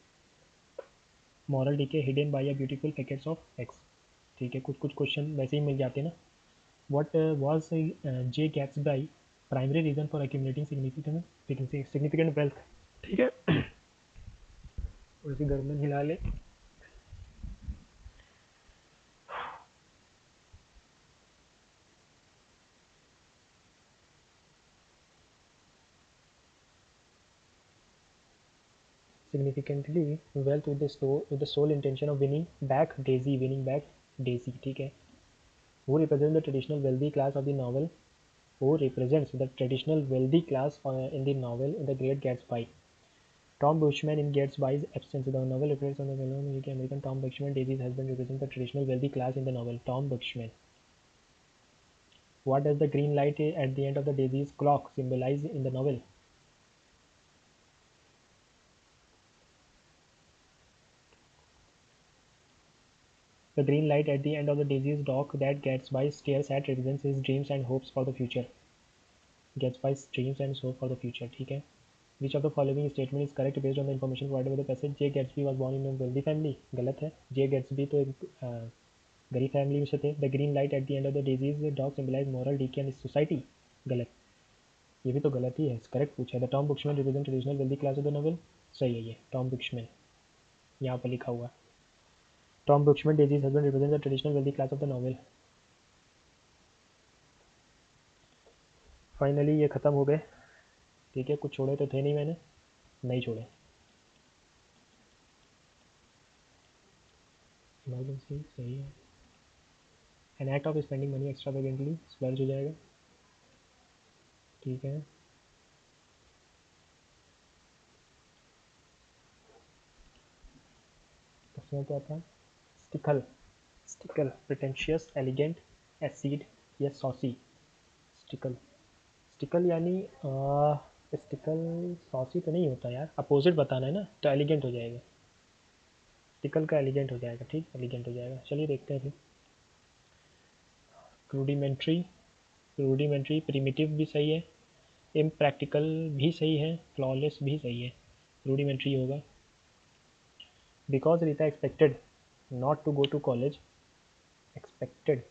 Moral decay hidden by a beautiful packets of X. ठीक है, कुछ कुछ question वैसे ही मिल जाते हैं ना. What was J. Gatsby primary reason for accumulating significant wealth? ठीक है, थोड़ी सी गर्दन हिला ले. Significantly wealth with the sole intention of winning back Daisy. ठीक है. Who represents the traditional wealthy class of the novel? Who represents the traditional wealthy class in the novel The Great Gatsby? Tom Bushman in Gatsby's absence. The novel reflects on the well-known American Tom Bushman. Daisy's husband represents the traditional wealthy class in the novel. Tom Bushman. What does the green light at the end of the Daisy's clock symbolize in the novel? The green light at the end of the Daisy's dock that Gatsby stares at represents his dreams and hopes for the future. Gatsby's dreams and hope for the future. ठीक है. Which of the following statement is correct based on the information provided by the passage? J. Gatsby was born in a wealthy family. गलत है. J. Gatsby तो एक गरीब family में से थे. The green light at the end of the Daisy's dock symbolize moral decay and society. गलत. ये भी तो गलत ही है. करेक्ट पूछा है. The Tom Buksman represent traditional wealthy class of the novel. सही है ये. टॉम बुक्समैन यहाँ पर लिखा हुआ. Tom Buksman Daisy's husband represent the traditional wealthy class of the novel. Finally ये ख़त्म हो गए. ठीक है, कुछ छोड़े तो थे नहीं, मैंने नहीं छोड़े. इमरजेंसी सही है. An act of spending money extravagantly splurge हो जाएगा. ठीक है. इसमें क्या था? Stickle. Stickle pretentious, elegant, acid या सॉसी. स्टिकल. स्टिकल यानी स्टिकल सॉसी तो नहीं होता यार. अपोजिट बताना है ना, तो एलिगेंट हो जाएगा. स्टिकल का एलिगेंट हो जाएगा. ठीक, एलिगेंट हो जाएगा. चलिए देखते हैं फिर. रूडिमेंट्री. रूडिमेंट्री प्रिमिटिव भी सही है. इम्प्रैक्टिकल भी सही है. फ्लॉलेस भी सही है. रूडिमेंट्री होगा. Because Rita expected not to go to college. Expected.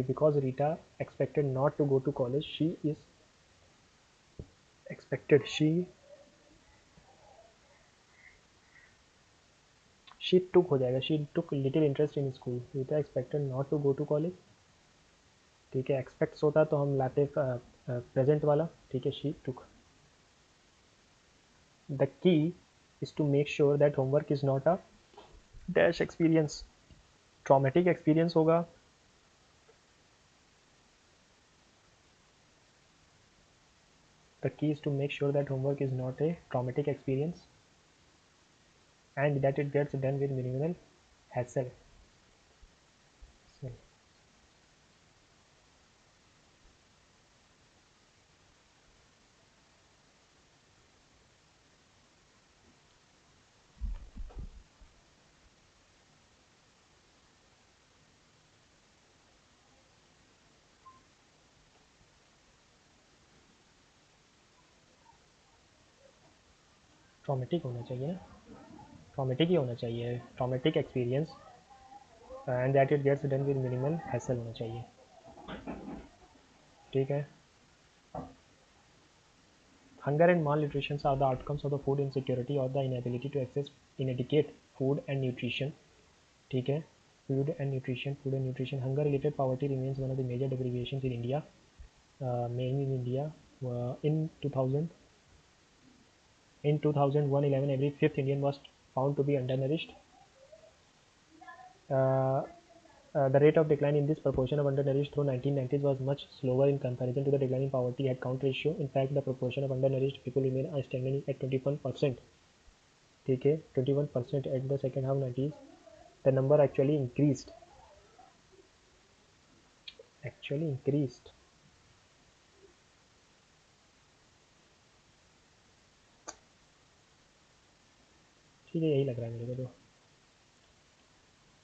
Because Rita expected not to go to college, she is expected. She took हो जाएगा. She took little interest in school. Rita expected not to go to college. ठीक है. Aspects होता तो हम लाते present वाला. ठीक है. She took. The key is to make sure that homework is not a dash experience. Traumatic experience होगा. The key is to make sure that homework is not a traumatic experience and that it gets done with minimal hassle. Traumatic होना चाहिए ना, traumatic ही होना चाहिए, traumatic experience and that it gets done with minimal hassle होना चाहिए, ठीक है। Hunger and malnutrition are the outcomes of the food insecurity or the inability to access inadequate food and nutrition, ठीक है। food and nutrition, hunger related poverty remains one of the major deprivations in India, mainly in India. In 2000, in 2011, every fifth Indian was found to be undernourished. Uh, the rate of decline in this proportion of undernourished through 1990s was much slower in comparison to the decline in poverty headcount ratio. In fact, the proportion of undernourished people remain stagnant at 21%. ठीक है, 21% at the second half 90s. The number actually increased. ठीक है, यही लग रहा है मेरे को तो।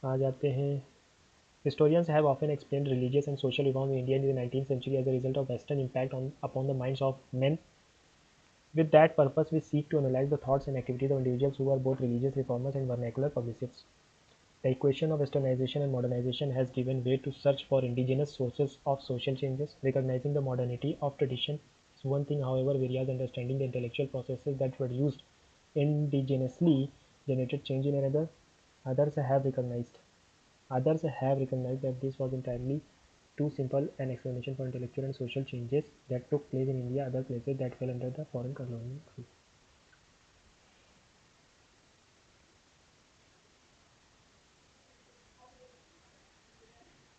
आ जाते हैं, historians have often explained religious and social reform in India in the 19th century as a result of Western impact upon the minds of men. With that purpose, we seek to analyze the thoughts and activities of individuals who are both religious reformers and vernacular publicists. The equation of westernization and modernization has given way to search for indigenous sources of social changes. Recognizing the modernity of tradition is one thing, however, whereas understanding the intellectual processes that were used indigenously generated change in another. Others have recognized that this was entirely too simple an explanation for intellectual and social changes that took place in India, other places that fell under the foreign colonial rule.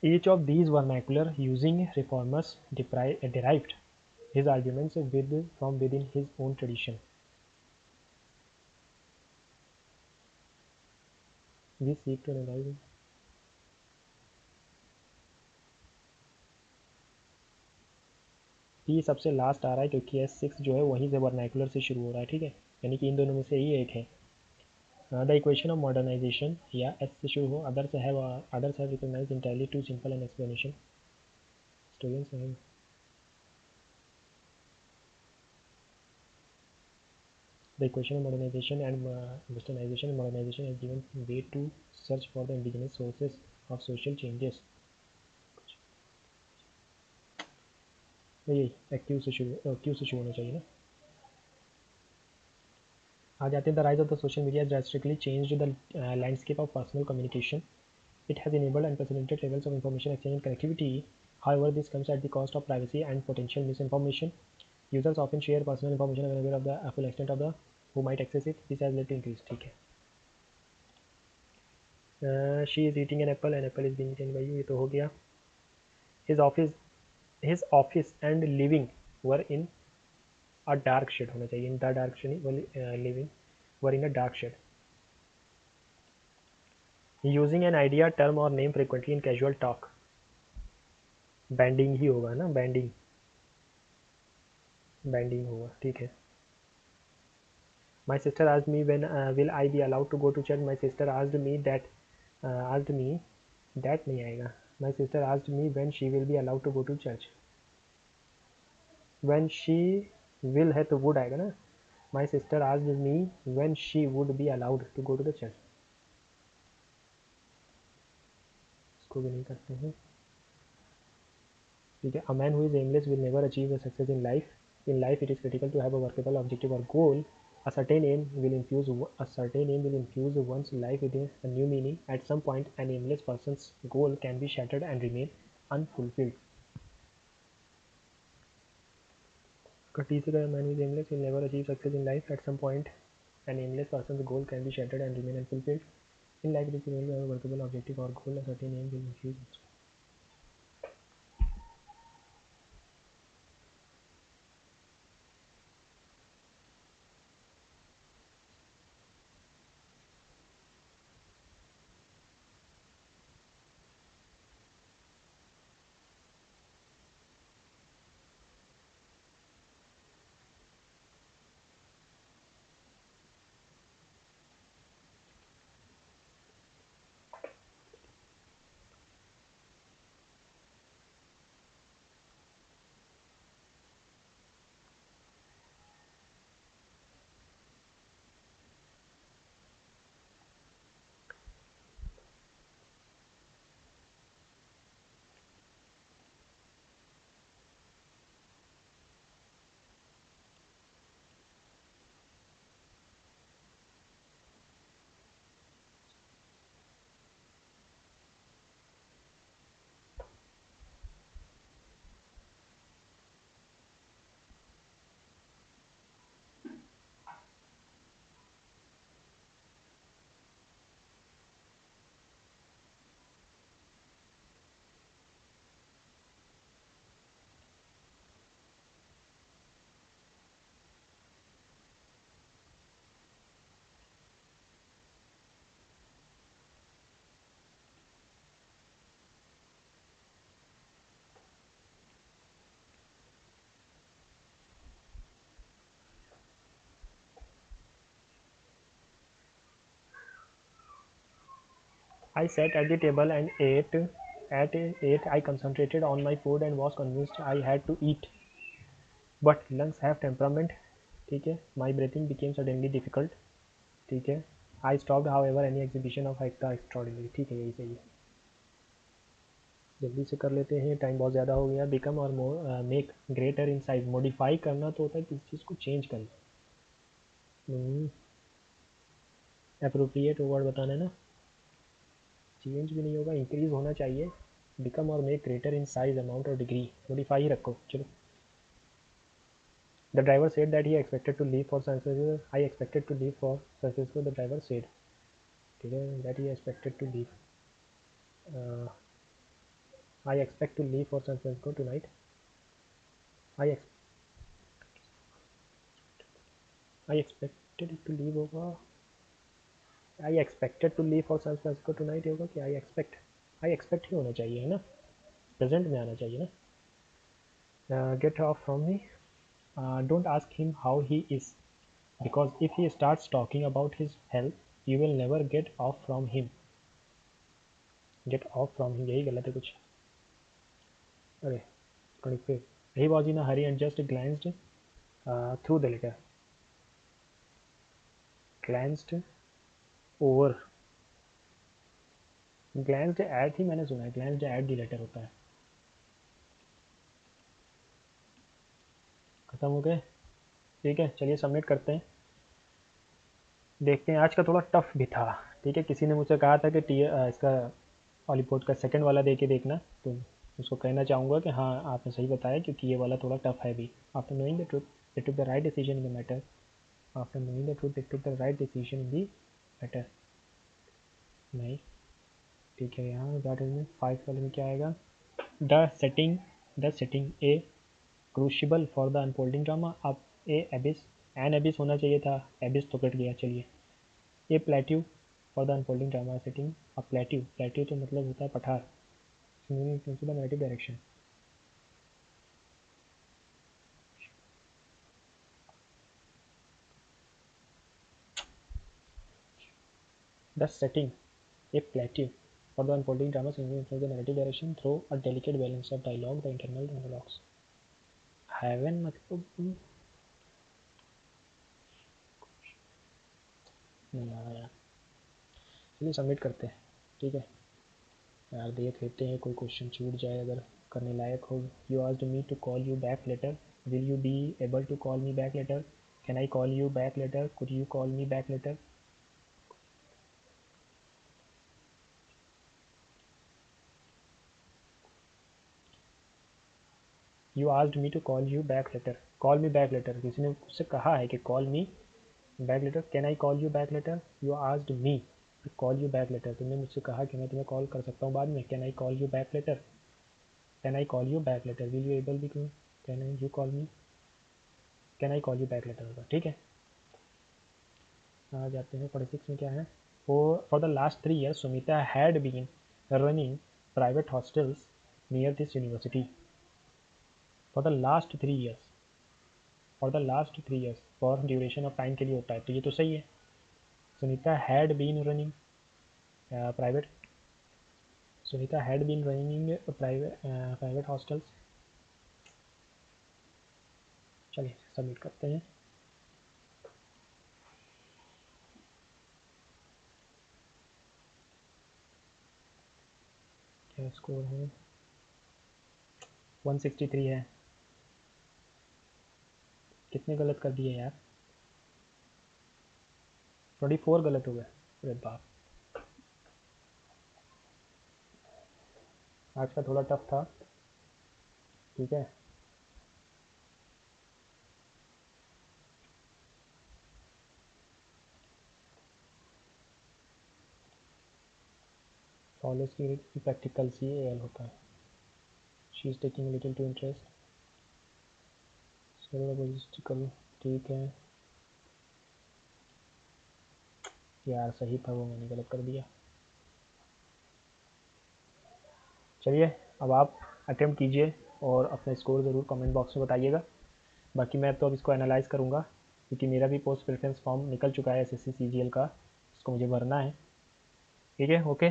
Each of these vernacular using reformers derived his arguments from within his own tradition. We seek to analyze ये सबसे last आ रहा है क्योंकि S6 जो है वहीं से vernacular से शुरू हो रहा है, ठीक है, यानी कि इन दोनों में से ही एक है। द इक्वेशन ऑफ मॉडर्नाइजेशन या S से शुरू हो, others have recognized entirely too simple an explanation. Students have the equation of modernization and westernization and modernization has given way to search for the indigenous sources of social changes. यही Q से शुरू होना चाहिए ना। आ जाते हैं, the rise of the social media drastically changed the landscape of personal communication. It has enabled unprecedented levels of information exchange and connectivity. However, this comes at the cost of privacy and potential misinformation. Users often share personal information unaware of the full extent of the who might access it. This has led to increase. ठीक है, she is eating an apple is being eaten by you, ये तो हो गया. His office and living were in a dark shade होना चाहिए, in the dark shade, living were in a dark shade. Using an idea, term or name frequently in casual talk. Banding ही होगा ना, bending होगा, ठीक है. My sister asked me when will I be allowed to go to church. My sister asked me that नहीं आएगा. My sister asked me when she will be allowed to go to church. When she will है तो would आएगा ना. My sister asked me when she would be allowed to go to the church. इसको भी नहीं करते हैं, ठीक है. A man who is aimless will never achieve the success in life. In life, it is critical to have a workable objective or goal. A certain aim will infuse one's life with a new meaning. At some point, an aimless person's goal can be shattered and remain unfulfilled. A man who is aimless will never achieve success in life. At some point, an aimless person's goal can be shattered and remain unfulfilled. In life, it is critical to have a workable objective or goal. A certain aim will infuse. I sat at the table and ate. At 8, I concentrated on my food and was convinced I had to eat. But lungs have temperament. ठीक है. My breathing became suddenly difficult. ठीक है. I stopped, however, any exhibition of extraordinary. ठीक है, यही सही है. जल्दी से कर लेते हैं, टाइम बहुत ज़्यादा हो गया. बिकम और make greater in size. Modify करना तो होता है किसी चीज़ को चेंज करना. अप्रोप्रिएट वर्ड बताना है ना. चेंज भी नहीं होगा, इंक्रीज होना चाहिए. बिकम और make greater in size, amount और डिग्री. मॉडिफाई ही रखो. चलो. The driver said that he expected to leave for San Francisco. I expected to leave for San Francisco. The driver said. ठीक है. That he expected to leave. I expect to leave for San Francisco tonight. I I expected to leave होगा. I expected to leave for San Francisco tonight होगा कि I expect ही होना चाहिए, है ना. Present में आना चाहिए ना. Get off from me. Don't ask him how he is, because if he starts talking about his health, you will never get off from him. Get off from him, यही गलत है कुछ. अरे 25. He was in a hurry and just glanced through the letter. Glanced over. Glanced at ही मैंने सुना है. Glanced at the letter होता है. खत्म हो गए. ठीक है, चलिए सबमिट करते हैं. देखते हैं. आज का थोड़ा टफ भी था. ठीक है. किसी ने मुझसे कहा था कि इसका ऑलीपोर्ट का सेकंड वाला दे के देखना, तो उसको कहना चाहूँगा कि हाँ, आपने सही बताया, क्योंकि ये वाला थोड़ा टफ है भी. After knowing the truth they took the right decision in the matter. After knowing the truth they took the right decision in the matter. नहीं. ठीक है. यहाँ दैट में 5 वाले में क्या आएगा. The setting A क्रूशिबल for the unfolding drama. अब ए एबिस, एन एबिस होना चाहिए था. एबिस तो कट गया. चलिए. A plateau for the unfolding drama setting. अब प्लेट्यू तो मतलब होता है पठार. The negative direction. The setting a plateau for the unfolding drama singing through the narrative direction through a delicate balance of dialogue, the internal monologues. Heaven मतलब नहीं आ रहा यार. चलिए सबमिट करते हैं. ठीक है यार. देख लेते हैं, कोई क्वेश्चन छूट जाए अगर करने लायक हो. You asked me to call you back later. Will you be able to call me back later. Can I call you back later. Could you call me back later. You asked me to call you back later. Call me back later. किसी ने मुझसे कहा है कि call me back later. Can I call you back later. You asked me to call you back later. तुमने मुझसे कहा कि मैं तुम्हें कॉल कर सकता हूँ बाद में. Can I call you back later. Can I call you back later. Will you able be. Can I you call me. Can I call you back later होगा. ठीक है. आ जाते हैं 46 में क्या है. For the last 3 years Sumita had been running private hostels near this university. For the last 3 years. For the last 3 years. For duration of time के लिए होता है, तो ये तो सही है. Sunita had been running private. Sunita had been running private hostels. चलिए सबमिट करते हैं. क्या स्कोर है. 163 है. कितने गलत कर दिए यार. 24 गलत हो गए. अरे बाप. आज का थोड़ा टफ था. ठीक है. कॉलेज की प्रैक्टिकल सी एल होता है. She is taking little too interest. Logistical. ठीक है यार. सही था वो, मैंने गलत कर दिया. चलिए अब आप अटेम्प्ट कीजिए और अपना स्कोर ज़रूर कमेंट बॉक्स में बताइएगा. बाकी मैं तो अब इसको एनालाइज़ करूँगा, क्योंकि मेरा भी पोस्ट प्रेफरेंस फॉर्म निकल चुका है SSC CGL का. इसको मुझे भरना है. ठीक है. Okay.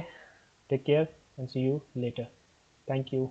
Take care and see you later. Thank you.